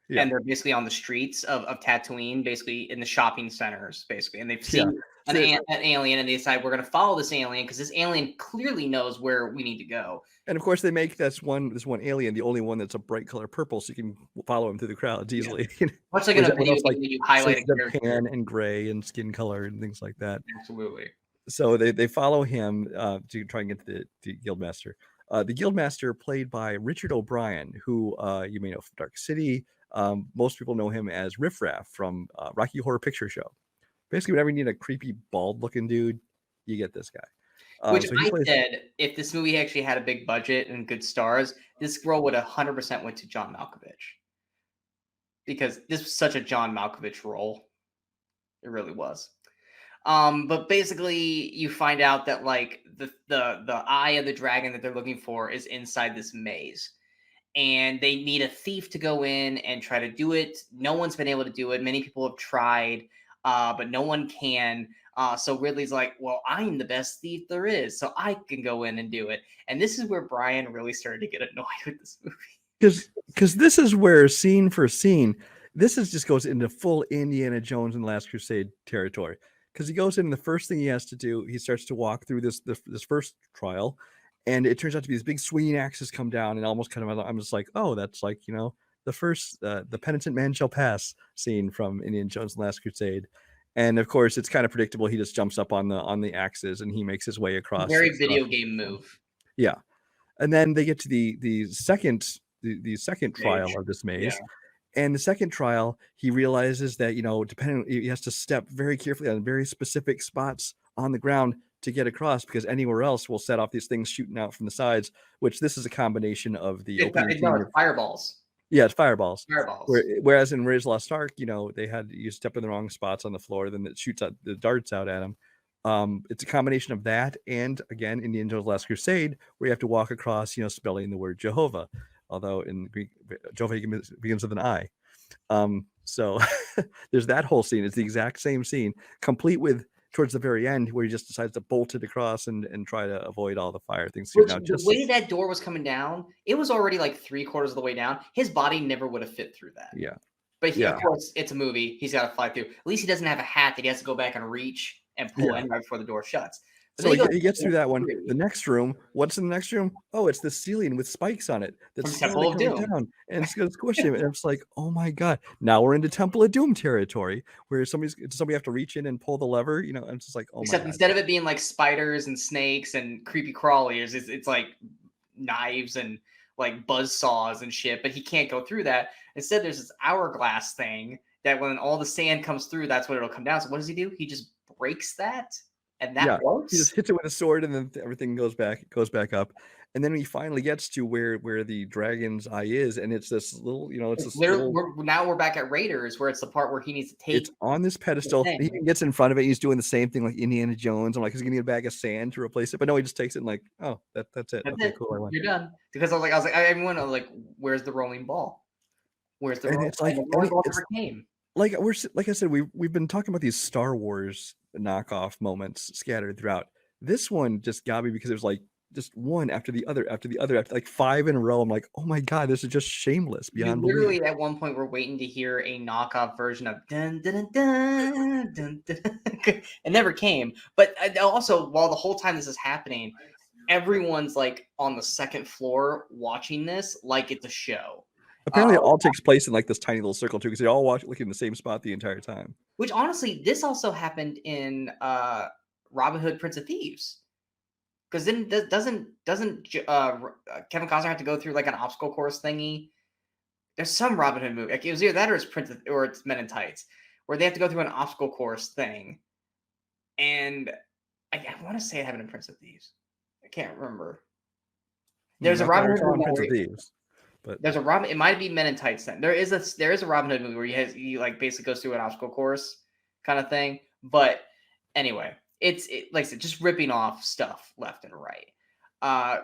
Yeah, and they're basically on the streets of Tatooine, basically in the shopping centers, basically. And they've yeah. seen So an alien, and they decide we're going to follow this alien because this alien clearly knows where we need to go. and of course they make this one alien the only one that's a bright color purple, so you can follow him through the crowds Yeah. easily. Much like in Whereas a everyone video else game like when you highlight a shades of character. tan and gray and skin color and things like that. Absolutely. So they follow him to try and get to the guildmaster. The guildmaster, played by Richard O'Brien, who you may know from Dark City. Most people know him as Riff Raff from Rocky Horror Picture Show. Basically, whenever you need a creepy bald-looking dude, you get this guy. Which So he I plays. said, if this movie actually had a big budget and good stars, this role would 100% went to John Malkovich. Because this was such a John Malkovich role. It really was. But basically, you find out that like the eye of the dragon that they're looking for is inside this maze, and they need a thief to go in and try to do it. No one's been able to do it. Many people have tried, but no one can. So Ridley's like, well, I'm the best thief there is, so I can go in and do it. And this is where Brian really started to get annoyed with this movie. Because this is where scene for scene, this is just goes into full Indiana Jones and Last Crusade territory. Because he goes in, and the first thing he has to do, he starts to walk through this first trial, and it turns out to be these big swinging axes come down, and almost kind of I'm just like, oh, that's like the first the penitent man shall pass scene from Indiana Jones and Last Crusade. And of course, it's kind of predictable. He just jumps up on the axes and he makes his way across. Very video game move. Yeah, and then they get to the second second trial Mage. of this Yeah. maze. And the second trial, he realizes that depending, he has to step very carefully on very specific spots on the ground to get across, because anywhere else will set off these things shooting out from the sides. Which this is a combination of the opening No, theme. it's fireballs. Yeah, it's fireballs. Fireballs. Whereas in Raiders of the Lost Ark, they had you step in the wrong spots on the floor, then it shoots out the darts out at them. It's a combination of that, and again, Indiana Jones Last Crusade, where you have to walk across, spelling the word Jehovah, although in Greek, Jehovah begins with an I. So there's that whole scene. It's the exact same scene, complete with towards the very end, where he just decides to bolt it across and try to avoid all the fire things. Which, the way that door was coming down, it was already like 3/4 of the way down. His body never would have fit through that. Yeah. But of course, it's a movie. He's got to fly through. At least he doesn't have a hat that he has to go back and reach and pull in right before the door shuts. But so he gets through that one. The next room, what's in the next room? Oh, it's the ceiling with spikes on it that's slowly coming down, and it's going to squish him. And it's like, oh my god! Now we're into Temple of Doom territory, where somebody have to reach in and pull the lever. And it's just like, oh my god! Except instead of it being like spiders and snakes and creepy crawlies, it's like knives and like buzz saws and shit. But he can't go through that. Instead, there's this hourglass thing that when all the sand comes through, that's when it'll come down. So what does he do? He just breaks that. And that works. He just hits it with a sword, and then everything goes back up. And then he finally gets to where the dragon's eye is, and it's this little, now we're back at Raiders, where it's the part where he needs to take. It's on this pedestal. He gets in front of it. He's doing the same thing like Indiana Jones. I'm like, is he gonna get a bag of sand to replace it? But no, he just takes it and like, oh, that's it. That's okay, it. cool. You're done. Because I was like, I went like, where's the rolling ball? Where's the rolling ball? The rolling ball never came. Like I said, we've been talking about these Star Wars knockoff moments scattered throughout. This one just got me because it was like just one after the other after like 5 in a row. I'm like, oh my god, this is just shameless beyond belief. Literally, at one point, we're waiting to hear a knockoff version of dun dun dun dun dun. It never came. But also, while the whole time this is happening, everyone's like on the second floor watching this like it's a show. Apparently, it all takes place in like this tiny little circle too, because they all watch looking in the same spot the entire time. Which honestly, this also happened in Robin Hood, Prince of Thieves, because then doesn't Kevin Costner have to go through like an obstacle course thingy? There's some Robin Hood movie, like it was either that or it's Men in Tights, where they have to go through an obstacle course thing, and I want to say it happened in Prince of Thieves. I can't remember. There's a Not that Robin I Hood saw in movie Prince where of Thieves, but there's a Robin. It might be Men in Tights. Then there is a Robin Hood movie where he like basically goes through an obstacle course kind of thing. But anyway, it's like I said, just ripping off stuff left and right.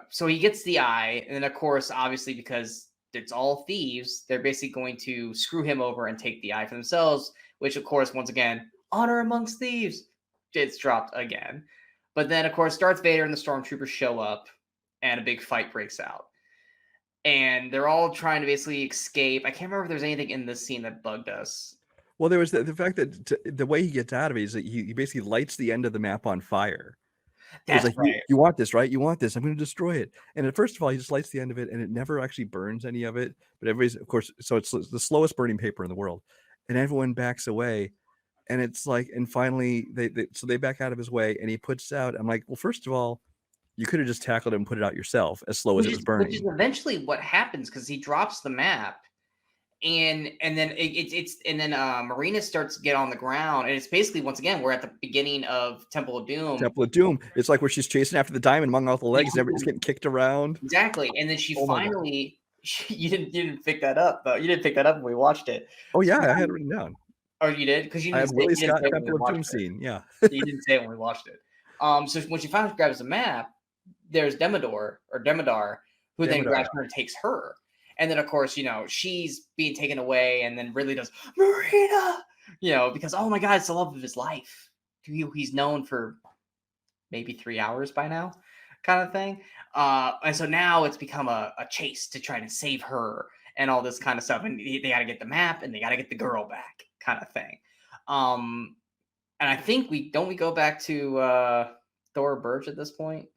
So he gets the eye, and then of course, obviously, because it's all thieves, they're basically going to screw him over and take the eye for themselves. Which, of course, once again, honor amongst thieves. It's dropped again. But then, of course, Darth Vader and the Stormtroopers show up, and a big fight breaks out. And they're all trying to basically escape. I can't remember if there's anything in this scene that bugged us. well, there was the fact that the way he gets out of it is that he basically lights the end of the map on fire. It's That's like right. you want this, right? You want this. I'm going to destroy it. And at first of all, he just lights the end of it, and it never actually burns any of it. But everybody's, of course, so it's the slowest burning paper in the world, and everyone backs away. And it's like, and finally they back out of his way, and he puts out. I'm like, well, first of all, you could have just tackled it and put it out yourself, as slow as it was Which is burning. eventually what happens because he drops the map, and then it's and then Marina starts to get on the ground, and it's basically once again we're at the beginning of Temple of Doom. Temple of Doom. It's like where she's chasing after the diamond among all the legs, and everybody's getting kicked around. Exactly, and then she Oh my God. finally. You didn't pick that up though. You didn't pick that up when we watched it. Oh yeah, I had it written down. Oh, you did because I have Willie you didn't Scott say it when we Temple of Doom watched it. scene. Yeah. You didn't say it when we watched it. So when she finally grabs the map, there's Demodar, who then grabs her and takes her. And then, of course, she's being taken away, and then Ridley does, Marina! Because, oh my God, it's the love of his life. He's known for maybe 3 hours by now, kind of thing. And so now it's become a chase to try to save her and all this kind of stuff. And they got to get the map, and they got to get the girl back, kind of thing. And I think we go back to Thora Birch at this point.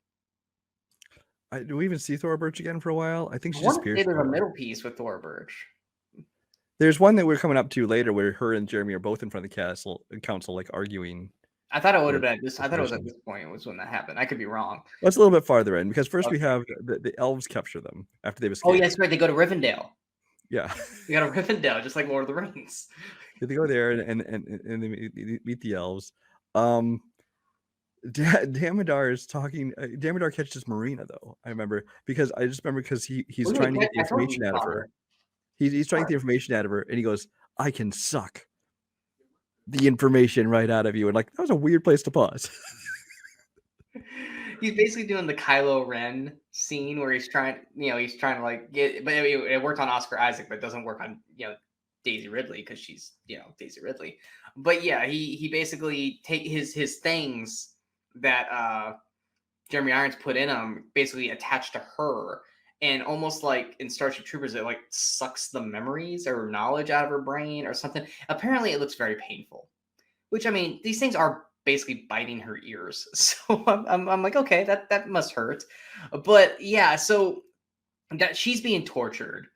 Do we even see Thora Birch again for a while? I think she I want to disappears. say there's a middle piece with Thora Birch. There's one that we're coming up to later where her and Jeremy are both in front of the council, like arguing. I thought it would have been this. I thought it was at this point was when that happened. I could be wrong. Well, it's a little bit farther in because first we have the elves capture them after they've escaped. Oh, yes, right. They go to Rivendell. Yeah. They go to Rivendell, just like Lord of the Rings. They go there and they meet the elves. Damodar is talking. Damodar catches Marina though. I just remember because he's trying to get the information out of her. He's trying to get the information out of her, and he goes, "I can suck the information right out of you." And like that was a weird place to pause. He's basically doing the Kylo Ren scene where he's trying to like get, but it worked on Oscar Isaac, but it doesn't work on Daisy Ridley because she's Daisy Ridley. But yeah, he basically take his things that Jeremy Irons put in him, basically attached to her, and almost like in Starship Troopers, it like sucks the memories or knowledge out of her brain or something. Apparently, it looks very painful. Which, I mean, these things are basically biting her ears, so I'm like, okay, that must hurt. But yeah, so that she's being tortured,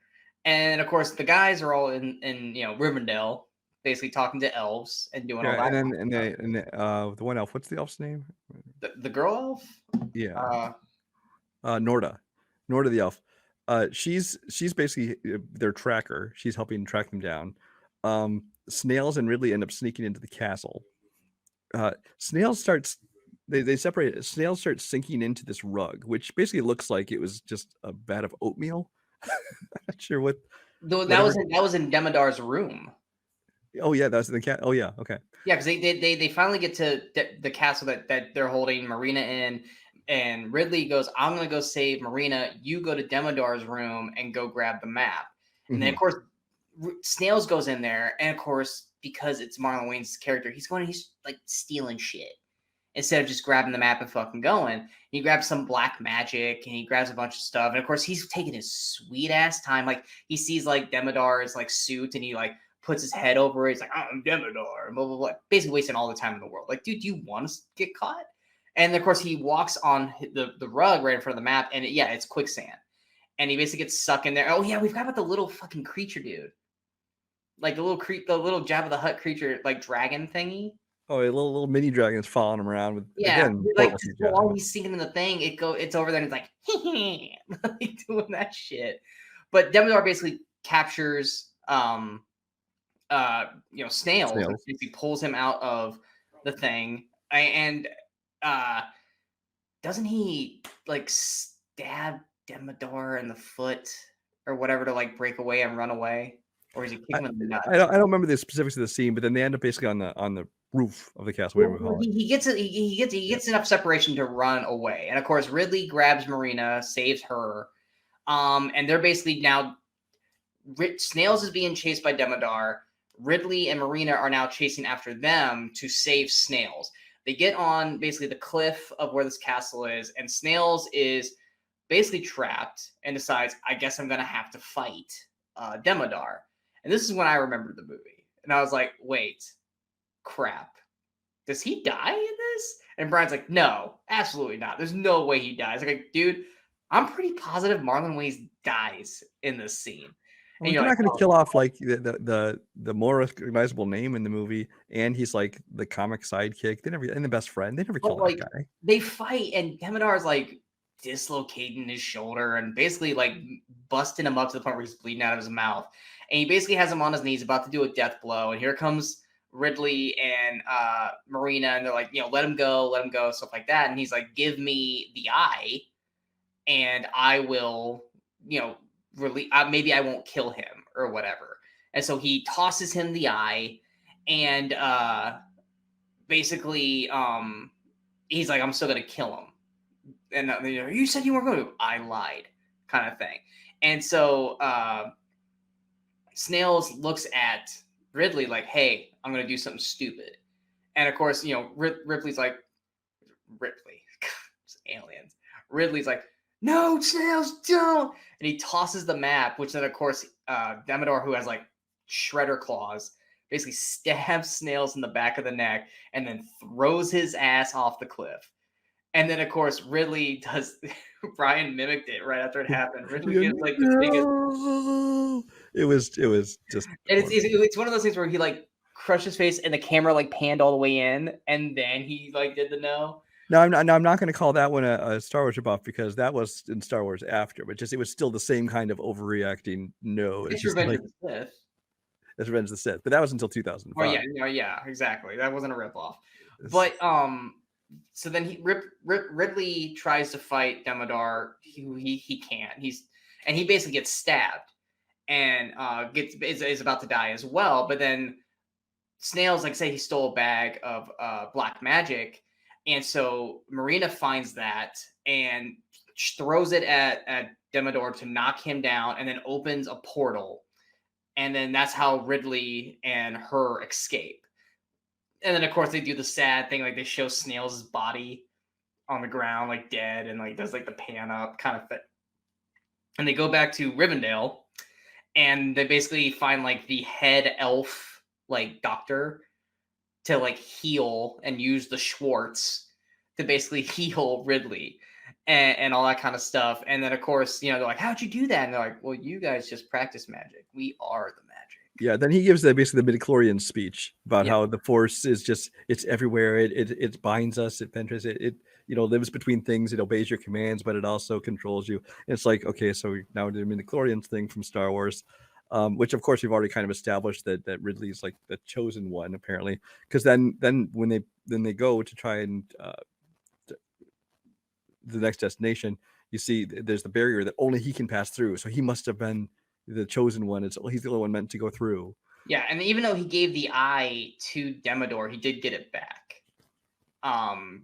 and of course the guys are all in Rivendell, basically talking to elves and doing all that. And then the one elf, what's the elf's name? The girl elf. Yeah. Norda the elf. She's basically their tracker. She's helping track them down. Snails and Ridley end up sneaking into the castle. Snails starts they separate. Snails start sinking into this rug, which basically looks like it was just a vat of oatmeal. I'm not sure what. That was in Demodar's room. Oh yeah, that's the cat. Oh yeah, okay. Yeah, because they finally get to the castle that they're holding Marina in, and Ridley goes, "I'm gonna go save Marina. You go to Demodar's room and go grab the map." And then of course, Snails goes in there, and of course, because it's Marlon Wayne's character, he's like stealing shit instead of just grabbing the map and fucking going. He grabs some black magic and he grabs a bunch of stuff, and of course, he's taking his sweet ass time. Like he sees like Demodar's like suit, and he like puts his head over it. He's like, I'm Demodar, and blah, blah, blah. Basically wasting all the time in the world. Like, dude, do you want to get caught? And of course, he walks on the rug right in front of the map, and it's quicksand. And he basically gets stuck in there. Oh, yeah, we forgot about the little fucking creature, dude. Like the little Jabba the Hutt creature, like dragon thingy. Oh, a little mini dragon is following him around with again, like while he's sinking in the thing, it's over there and it's like, like doing that shit. But Demodar basically captures Snails. He pulls him out of the thing, and doesn't he like stab Demodar in the foot or whatever to like break away and run away, or is he I, kicking him in the nuts? I don't remember the specifics of the scene, but then they end up basically on the roof of the castle, whatever we Well, call it. he gets it. He Yeah. gets enough separation to run away, and of course Ridley grabs Marina, saves her, and they're basically now. Snails is being chased by Demodar. Ridley and Marina are now chasing after them to save Snails. They get on basically the cliff of where this castle is, and Snails is basically trapped and decides, I guess I'm going to have to fight Demodar. And this is when I remembered the movie. And I was like, wait, crap. Does he die in this? And Brian's like, no, absolutely not. There's no way he dies. Like, dude, I'm pretty positive Marlon Wayans dies in this scene. Well, And you're they're like, not going to oh, kill off like the more recognizable name in the movie, and he's like the comic sidekick. They never and the best friend. They never kill but that like guy. they fight, and Demedar's like dislocating his shoulder and basically like busting him up to the point where he's bleeding out of his mouth. And he basically has him on his knees, about to do a death blow. And here comes Ridley and Marina, and they're like, let him go, stuff like that. And he's like, give me the eye, and I will, release. Maybe I won't kill him or whatever. And so he tosses him the eye, and basically, he's like, I'm still gonna kill him. And you said you weren't going to. I lied, kind of thing. And so Snails looks at Ridley like, hey, I'm gonna do something stupid. And of course, Ripley's like, Ripley, it's aliens. Ridley's like, no, Snails, don't. And he tosses the map, which then, of course, Demodar, who has like shredder claws, basically stabs Snails in the back of the neck and then throws his ass off the cliff. And then, of course, Ridley does. Brian mimicked it right after it happened. Ridley gives like the biggest. No! It was just. And it's one of those things where he like crushed his face and the camera like panned all the way in, and then he like did the no. No, I'm not going to call that one a Star Wars ripoff, because that was in Star Wars after, but just it was still the same kind of overreacting. No, it's It's just Revenge like of the Sith. it's Revenge of the Sith, but that was until Oh 2005. yeah, exactly. That wasn't a ripoff. But so then Ridley tries to fight Demodar. He can't. He basically gets stabbed and is about to die as well. But then Snails like say he stole a bag of black magic, and so Marina finds that and throws it at Demodar to knock him down, and then opens a portal, and then that's how Ridley and her escape. And then of course they do the sad thing, like they show Snails' body on the ground, like dead, and like does like the pan up kind of thing. And they go back to Rivendell, and they basically find like the head elf, like doctor, to like heal and use the Schwartz to basically heal Ridley and all that kind of stuff. And then of course, they're like, how'd you do that? And they're like, well, you guys just practice magic. We are the magic. Yeah, then he gives basically the midichlorian speech about Yeah. how the Force is just it's everywhere. It binds us. It penetrates. It lives between things. It obeys your commands, but it also controls you. And it's like, okay, so now the midichlorians thing from Star Wars, which of course we've already kind of established that Ridley's like the chosen one apparently, because then when they go to try and the next destination, you see there's the barrier that only he can pass through. So he must have been the chosen one. He's the only one meant to go through. Yeah, and even though he gave the eye to Demodar, he did get it back.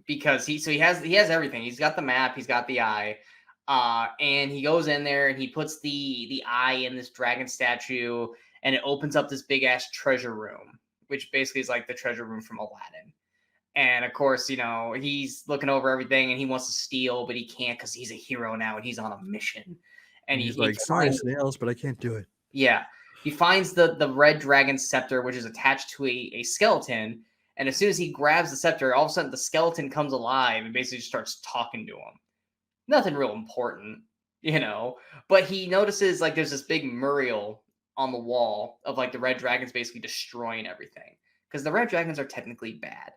Because he has everything. He's got the map, he's got the eye. And he goes in there and he puts the eye in this dragon statue, and it opens up this big ass treasure room, which basically is like the treasure room from Aladdin. And of course, he's looking over everything and he wants to steal, but he can't because he's a hero now and he's on a mission. And he's like, sorry, Snails, but I can't do it. Yeah. He finds the red dragon scepter, which is attached to a skeleton. And as soon as he grabs the scepter, all of a sudden the skeleton comes alive and basically just starts talking to him. Nothing real important, but he notices like there's this big mural on the wall of like the red dragons basically destroying everything, because the red dragons are technically bad.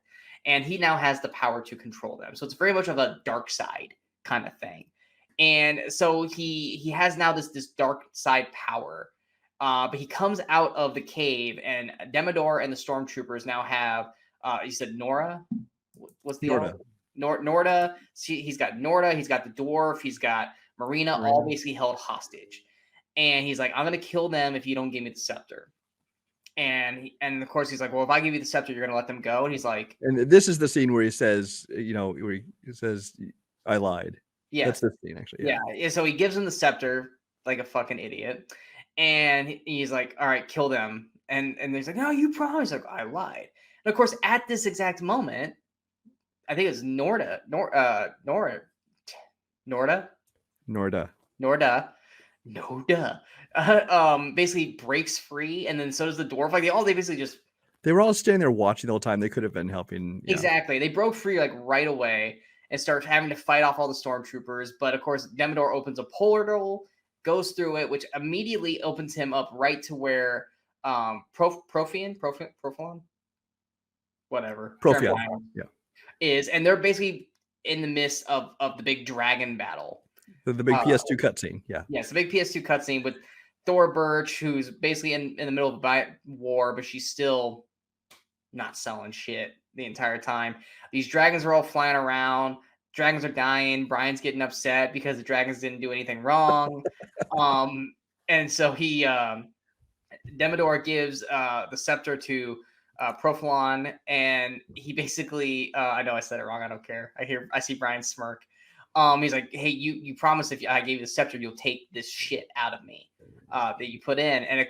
And he now has the power to control them. So it's very much of a dark side kind of thing. And so he has now this dark side power. But he comes out of the cave, and Demodar and the stormtroopers now have, you said Nora? What's the Norda? Norda. He's got Norda. He's got the dwarf. He's got Marina, all basically held hostage. And he's like, I'm going to kill them if you don't give me the scepter. And of course he's like, well, if I give you the scepter, you're going to let them go. And he's like, and this is the scene where he says, where he says, I lied. Yeah. That's the scene, actually. Yeah. So he gives him the scepter like a fucking idiot. And he's like, all right, kill them. And he's like, no, you promised. Like, I lied. And of course, at this exact moment, I think it was Norda. Basically breaks free, and then so does the dwarf. Like they were all standing there watching the whole time. They could have been helping. Yeah. Exactly. They broke free like right away and start having to fight off all the stormtroopers. But of course, Demodor opens a portal, goes through it, which immediately opens him up right to where Profion, whatever. Profion, yeah. Is, and they're basically in the midst of the big dragon battle. The big PS2 cutscene, yeah. Yes, the big PS2 cutscene with Thora Birch, who's basically in the middle of a war, but she's still not selling shit the entire time. These dragons are all flying around. Dragons are dying. Brian's getting upset because the dragons didn't do anything wrong. And so Demodor gives the scepter to Profilon, and he basically, I know I said it wrong. I don't care. I see Brian smirk. He's like, hey, you promised if I gave you the scepter, you'll take this shit out of me that you put in. And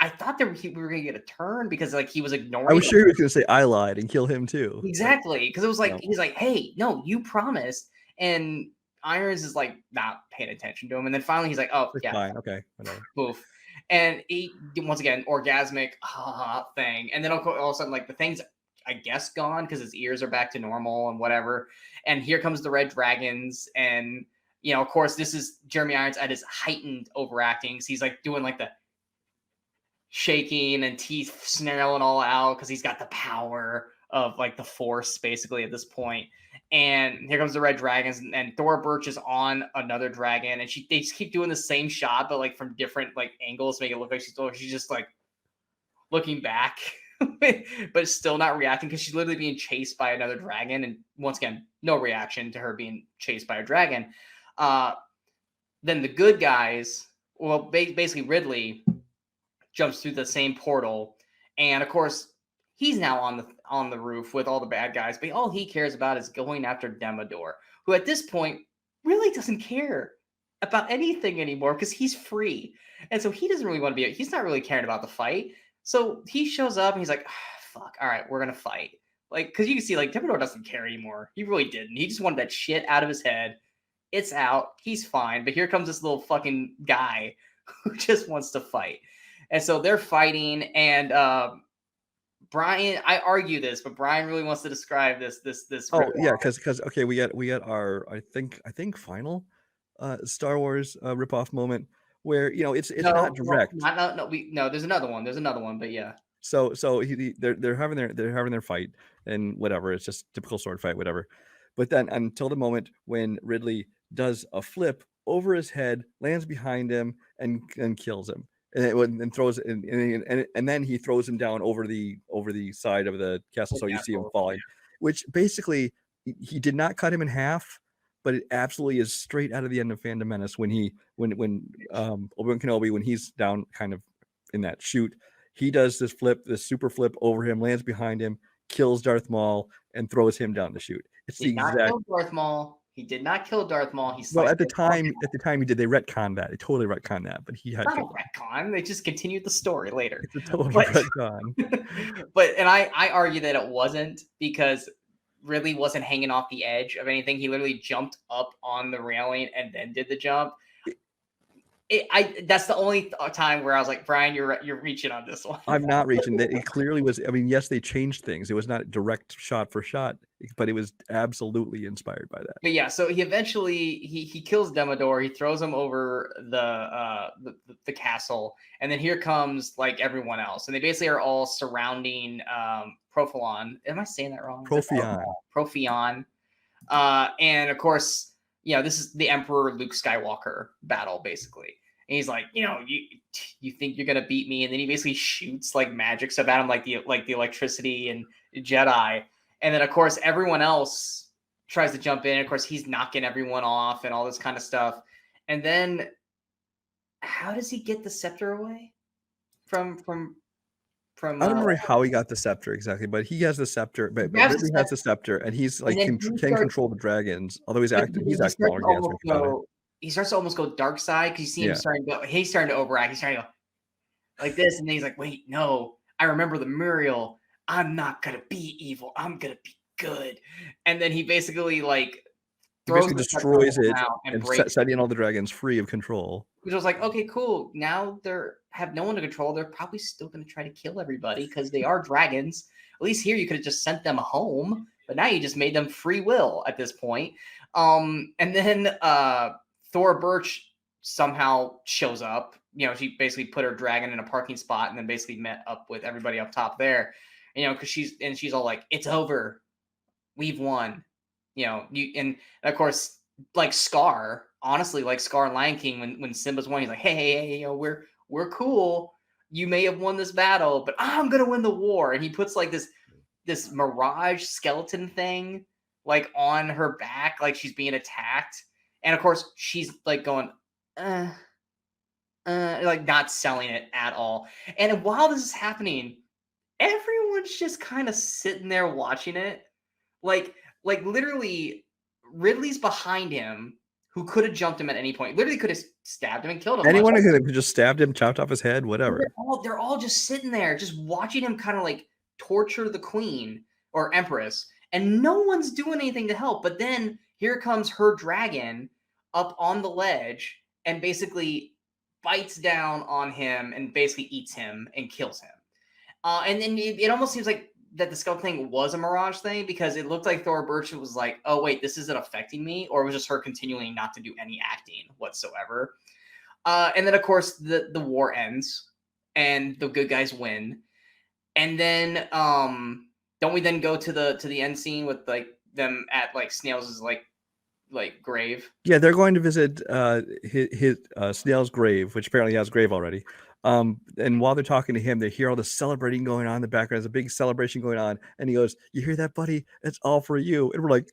I thought that we were going to get a turn because like he was ignoring. I was sure he was going to say I lied and kill him too. Exactly. Because it was like, he's like, hey, no, you promised. And Irons is like not paying attention to him. And then finally he's like, oh, yeah. Fine. Okay. Whatever. Poof. And he, once again, orgasmic thing. And then all of a sudden, like the thing's, I guess, gone because his ears are back to normal and whatever. And here comes the red dragons. And, of course, this is Jeremy Irons at his heightened overacting. So he's like doing like the shaking and teeth snarling all out because he's got the power of like the force basically at this point. And here comes the red dragons, and Thora Birch is on another dragon, and they just keep doing the same shot, but like from different like angles to make it look like she's just like looking back, but still not reacting because she's literally being chased by another dragon. And once again, no reaction to her being chased by a dragon. Then the good guys, well, basically Ridley jumps through the same portal, and of course he's now on the roof with all the bad guys, but all he cares about is going after Demodor, who at this point really doesn't care about anything anymore because he's free. And so he doesn't really want to be, he's not really caring about the fight. So he shows up and he's like, fuck, all right, we're going to fight. Like, because you can see, like, Demodor doesn't care anymore. He really didn't. He just wanted that shit out of his head. It's out. He's fine. But here comes this little fucking guy who just wants to fight. And so they're fighting, and Brian, I argue this, but Brian really wants to describe this. Oh yeah, because okay, we get our I think final Star Wars ripoff moment where it's not direct. No, there's another one, but yeah. So they're having their fight and whatever. It's just typical sword fight, whatever. But then until the moment when Ridley does a flip over his head, lands behind him, and kills him. And throws and then he throws him down over the side of the castle, so you see him falling. Which basically he did not cut him in half, but it absolutely is straight out of the end of Phantom Menace when Obi-Wan Kenobi, when he's down kind of in that chute, he does this super flip over him, lands behind him, kills Darth Maul, and throws him down the chute. It's the exact. Darth Maul. He did not kill Darth Maul. At the time he did. They retconned that. They totally retconned that. But he had not a retcon. They just continued the story later. It's a total retcon. And I argue that it wasn't, because Ridley wasn't hanging off the edge of anything. He literally jumped up on the railing and then did the jump. That's the only time where I was like, Brian, you're reaching on this one. I'm not reaching. It clearly was. I mean, yes, they changed things. It was not direct shot for shot, but it was absolutely inspired by that. But yeah, so he eventually he kills Demodor. He throws him over the castle, and then here comes like everyone else, and they basically are all surrounding Profilon. Am I saying that wrong? Profion. And of course, this is the Emperor Luke Skywalker battle, basically. And he's like, you think you're gonna beat me? And then he basically shoots like magic stuff at him, like the electricity and Jedi. And then of course everyone else tries to jump in. Of course, he's knocking everyone off and all this kind of stuff. And then how does he get the scepter away from I don't remember how he got the scepter exactly, but he has the scepter. he But grabs the Ridley has the scepter, scepter, and he's and like then he can starts control the dragons. Although he's but acting, then he's he acting starts to almost orgasmic about it. go he starts to almost go dark side because you see him Yeah, starting to go he's starting to overact. He's starting to go like this, and then he's like, "Wait, no, I remember the Muriel. I'm not gonna be evil. I'm gonna be good." And then he basically like he throws basically the scepter on the destroys it ground and and breaks it. setting all the dragons free of control. Which was like, okay, cool. Now they're have no one to control. They're probably still gonna try to kill everybody because they are dragons. At least here you could have just sent them home, but now you just made them free will at this point. And then Thora Birch somehow shows up. She basically put her dragon in a parking spot and then basically met up with everybody up top there. Because she's all like, "It's over. We've won." And of course, like Scar, honestly, like Scar and Lion King, when Simba's won, he's like, hey, we're cool. You may have won this battle, but I'm gonna win the war. And he puts like this mirage skeleton thing like on her back, like she's being attacked. And of course, she's like going, like not selling it at all. And while this is happening, everyone's just kind of sitting there watching it. Like literally, Ridley's behind him, who could have jumped him at any point. Literally could have stabbed him and killed him. Anyone could have just stabbed him, chopped off his head, whatever. They're all just sitting there, just watching him kind of like torture the queen or empress, and no one's doing anything to help. But then here comes her dragon up on the ledge and basically bites down on him and basically eats him and kills him. And then it almost seems like that the skeleton thing was a mirage thing because it looked like Thora Birch was like, "Oh wait, this isn't affecting me," or it was just her continuing not to do any acting whatsoever. And then of course the war ends and the good guys win. And then don't we then go to the end scene with like them at like Snails' like grave? Yeah, they're going to visit his Snail's grave, which apparently has a grave already. And while they're talking to him, they hear all the celebrating going on in the background. There's a big celebration going on, and he goes, "You hear that, buddy? It's all for you." And we're like,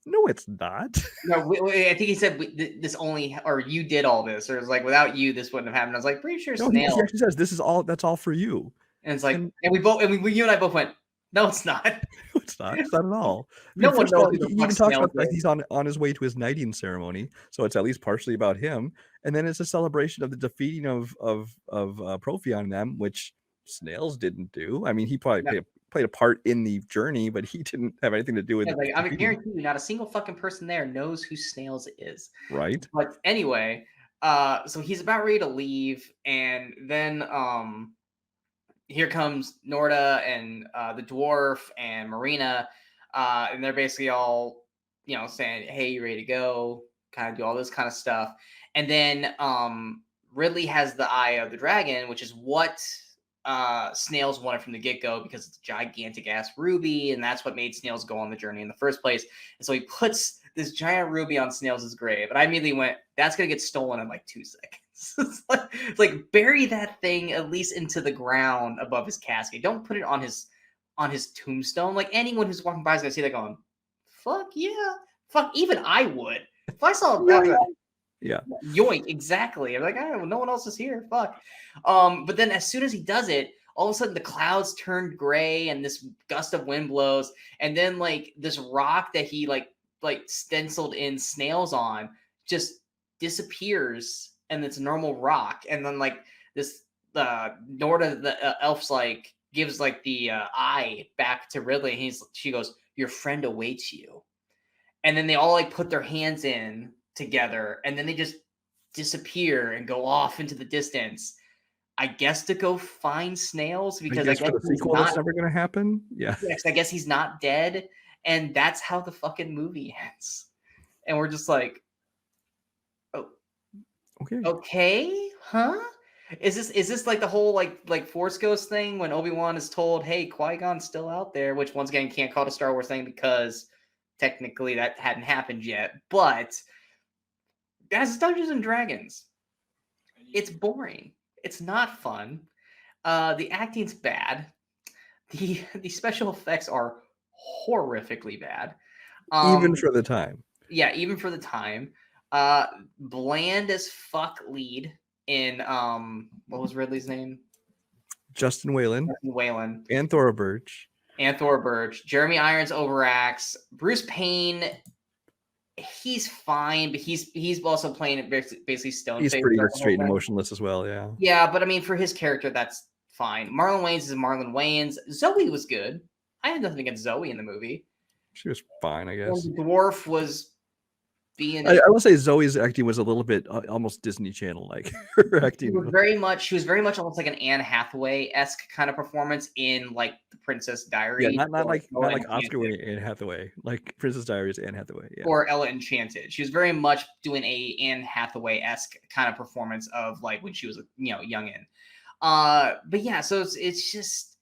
"No, it's not." No, I think he said this only, or you did all this, or it's like without you, this wouldn't have happened. I was like, pretty sure No, he Snail. actually says, "This is all. That's all for you." And it's like, And and we both, and you and I both went, no, it's not. no, it's not. It's not at all. I No mean, one first of knows all, who he the he fuck even talks Snail about the fact is. he's on his way to his knighting ceremony, so it's at least partially about him. And then it's a celebration of the defeating of Profion and them, which Snails didn't do. I mean, he probably No, played a part in the journey, but he didn't have anything to do with yeah, like I defeating. guarantee you, not a single fucking person there knows who Snails is. Right? But anyway, so he's about ready to leave, and then here comes Norda and the dwarf and Marina, and they're basically all saying, "Hey, you ready to go?" Kind of do all this kind of stuff, and then Ridley has the eye of the dragon, which is what Snails wanted from the get-go because it's a gigantic ass ruby, and that's what made Snails go on the journey in the first place. And so he puts this giant ruby on Snails' grave, and I immediately went, "That's gonna get stolen in like 2 seconds." It's like bury that thing at least into the ground above his casket. Don't put it on his tombstone. Like anyone who's walking by is gonna see that going, "Fuck yeah, fuck." Even I would if I saw that. Yeah. Yoink, exactly. I'm like, oh, no one else is here. Fuck. But then as soon as he does it, all of a sudden the clouds turn gray and this gust of wind blows, and then like this rock that he like stenciled in Snails on just disappears, and it's a normal rock. And then like this Norda the elf's like gives like the eye back to Ridley, and she goes, "Your friend awaits you." And then they all like put their hands in together, and then they just disappear and go off into the distance. I guess to go find Snails I because I guess guess for the he's sequel, not. that's never going to happen. Yeah. Yes, I guess he's not dead, and that's how the fucking movie ends. And we're just like, oh, okay, huh? Is this like the whole like Force Ghost thing when Obi-Wan is told, "Hey, Qui-Gon's still out there," which once again can't call it a Star Wars thing because technically that hadn't happened yet. But as Dungeons and Dragons, it's boring. It's not fun. The acting's bad. The special effects are horrifically bad. Even for the time. Yeah, even for the time. Bland as fuck lead in what was Ridley's name? Justin Whalen Justin Whalen and Thora Birch. and Thor Birch. Jeremy Irons overacts. Bruce Payne, he's fine, but he's also playing basically stone. He's pretty straight and emotionless as well. Yeah. Yeah, but I mean, for his character, that's fine. Marlon Wayans is Marlon Wayans. Zoe was good. I had nothing against Zoe in the movie. She was fine, I guess. And the dwarf was being. I will say Zoe's acting was a little bit almost Disney Channel like. Her acting She was very much almost like an Anne Hathaway-esque kind of performance in like The Princess Diaries. Yeah, not like Oscar-winning Anne Hathaway, like Princess Diaries Anne Hathaway. Yeah. Or Ella Enchanted. She was very much doing a Anne Hathaway-esque kind of performance of like when she was youngin. But yeah, so it's just.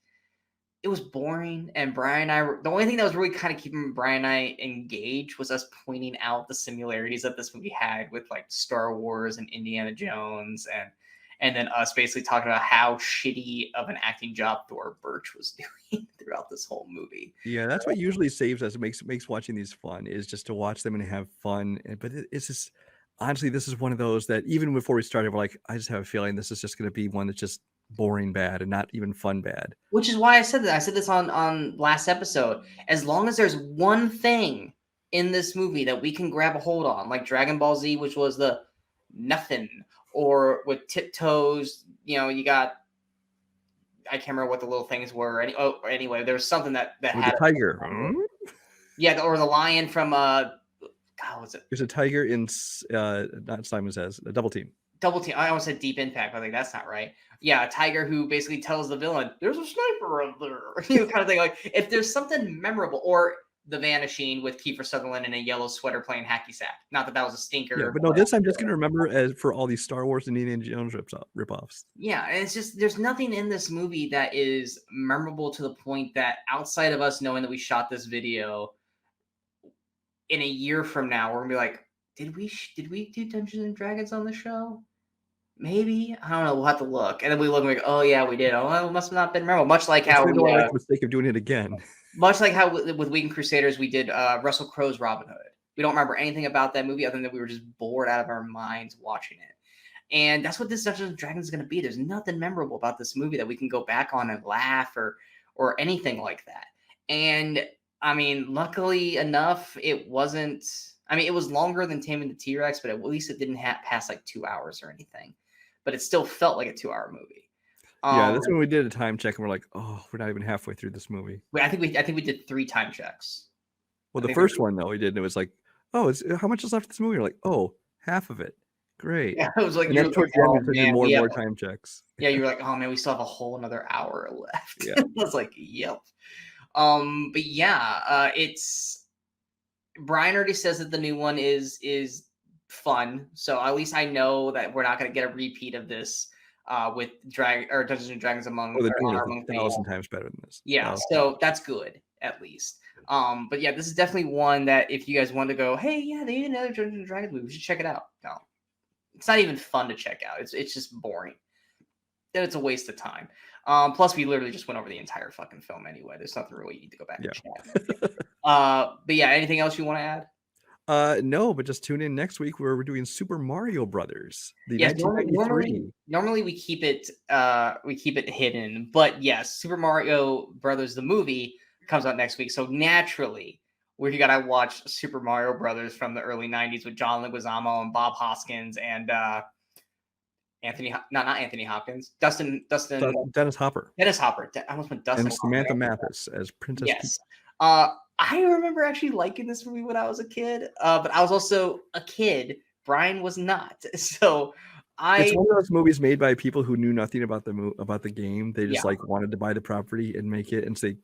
It was boring, and Brian and I the only thing that was really kind of keeping Brian and I engaged was us pointing out the similarities that this movie had with like Star Wars and Indiana Jones, and then us basically talking about how shitty of an acting job Thor Birch was doing throughout this whole movie. Yeah, that's what usually saves us. It makes watching these fun, is just to watch them and have fun. But it's just, honestly, this is one of those that even before we started, we're like, I just have a feeling this is just going to be one that's just boring bad and not even fun bad. Which is why I said that. I said this on last episode. As long as there's one thing in this movie that we can grab a hold on, like Dragon Ball Z, which was the nothing, or with Tiptoes, you got, I can't remember what the little things were. Anyway, there was something that with had a tiger. Yeah, or the lion from God, what's it? There's a tiger in not Simon Says, a Double Team. Double Team. I almost said Deep Impact, but I think that's not right. Yeah, a tiger who basically tells the villain, "There's a sniper up there," kind of thing. Like if there's something memorable, or The Vanishing with Kiefer Sutherland in a yellow sweater playing hacky sack. Not that was a stinker. Yeah, but no, this I'm just gonna remember as for all these Star Wars and Indiana Jones ripoffs. Yeah, and it's just there's nothing in this movie that is memorable to the point that outside of us knowing that we shot this video, in a year from now we're gonna be like, did we do Dungeons and Dragons on the show? Maybe, I don't know. We'll have to look, and then we look and we go, "Oh yeah, we did. Oh, well, it must have not been memorable." Much like how we make the mistake of doing it again. Much like how with Weekend Crusaders we did Russell Crowe's Robin Hood. We don't remember anything about that movie other than we were just bored out of our minds watching it. And that's what this Dungeons and Dragons is going to be. There's nothing memorable about this movie that we can go back on and laugh or anything like that. And I mean, luckily enough, it wasn't. I mean, it was longer than Taming the T-Rex, but at least it didn't pass like 2 hours or anything. But it still felt like a 2-hour movie. Yeah, that's when we did a time check and we're like, oh, we're not even halfway through this movie. I think we did 3 time checks. Well, the first one though we did, and it was like, oh, how much is left of this movie? We're like, oh, half of it. Great. Yeah, it was like, and then towards the end, we did more and more time checks. Yeah, you were like, oh man, we still have a whole another hour left. Yeah. I was like, yep. But yeah, it's Brian already says that the new one is fun, so at least I know that we're not going to get a repeat of this with Dungeons and Dragons Among. They're doing it 1,000 times better than this. Yeah, so that's good at least. But yeah, this is definitely one that if you guys want to go, hey, yeah, they need another Dungeons and Dragons movie, we should check it out. No, it's not even fun to check out. It's just boring. Then it's a waste of time. Plus, we literally just went over the entire fucking film anyway. There's nothing really you need to go back and check. But yeah, anything else you want to add? No, but just tune in next week where we're doing Super Mario Brothers. Normally we keep it hidden, but yes, Super Mario Brothers the movie comes out next week. So naturally, we gotta watch Super Mario Brothers from the early '90s with John Leguizamo and Bob Hoskins and Dennis Hopper. I almost went Dustin. And Samantha Mathis as Princess. Yes. I remember actually liking this movie when I was a kid, but I was also a kid. Brian was not. So it's one of those movies made by people who knew nothing about the game. They just like wanted to buy the property and make it and say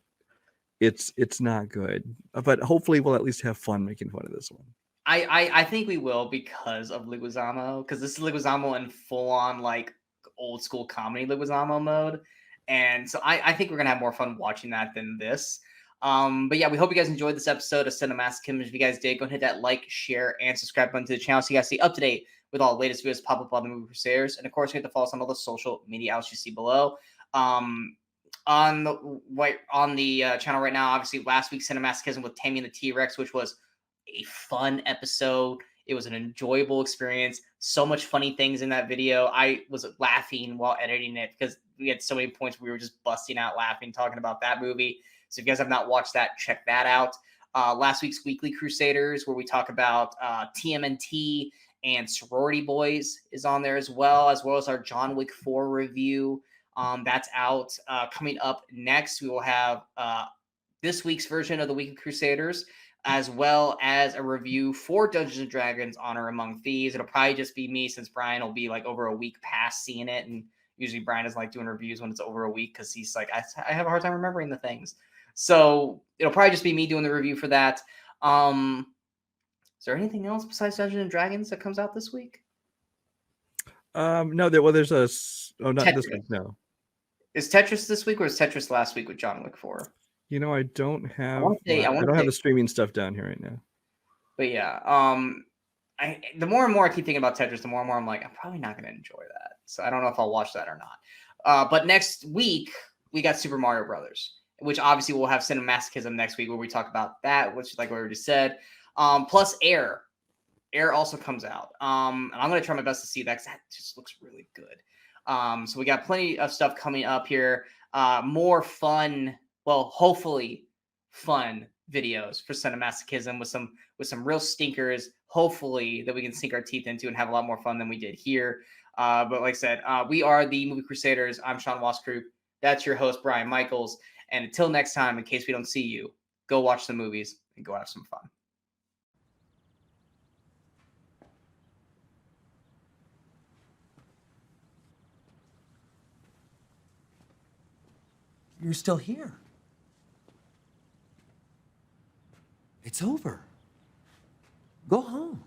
it's not good. But hopefully we'll at least have fun making fun of this one. I think we will because of Leguizamo, because this is Leguizamo in full on like old school comedy Leguizamo mode. And so I think we're gonna have more fun watching that than this. But yeah, we hope you guys enjoyed this episode of CineMasochism. If you guys did, go and hit that like, share, and subscribe button to the channel so you guys stay up to date with all the latest videos pop up on the Movie Crusaders. And of course, you have to follow us on all the social media outlets you see below. On the channel right now, obviously last week CineMasochism with Tammy and the T-Rex, which was a fun episode. It was an enjoyable experience. So much funny things in that video. I was laughing while editing it because we had so many points where we were just busting out laughing talking about that movie. So if you guys have not watched that, check that out. Last week's Weekly Crusaders, where we talk about TMNT and Sorority Boys, is on there as well as our John Wick 4 review. That's out. Coming up next, we will have this week's version of the Weekly Crusaders, as well as a review for Dungeons and Dragons Honor Among Thieves. It'll probably just be me, since Brian will be like over a week past seeing it, and usually Brian doesn't like doing reviews when it's over a week because he's like, I have a hard time remembering the things. So it'll probably just be me doing the review for that. Is there anything else besides Dungeons and Dragons that comes out this week? No, there's a not Tetris. this week. No, is Tetris this week or is Tetris last week with John Wick 4? You know, I don't have. I don't have the streaming stuff down here right now. But yeah, the more and more I keep thinking about Tetris, the more and more I'm like, I'm probably not going to enjoy that. So I don't know if I'll watch that or not. But next week we got Super Mario Brothers, which obviously we'll have CineMasochism next week where we talk about that, which like we already said. Plus Air. Air also comes out. And I'm going to try my best to see that because that just looks really good. So we got plenty of stuff coming up here. More fun, well, hopefully fun videos for CineMasochism with some real stinkers, hopefully, that we can sink our teeth into and have a lot more fun than we did here. But like I said, we are the Movie Crusaders. I'm Sean Waskroop. That's your host, Brian Michaels. And until next time, in case we don't see you, go watch the movies and go have some fun. You're still here. It's over. Go home.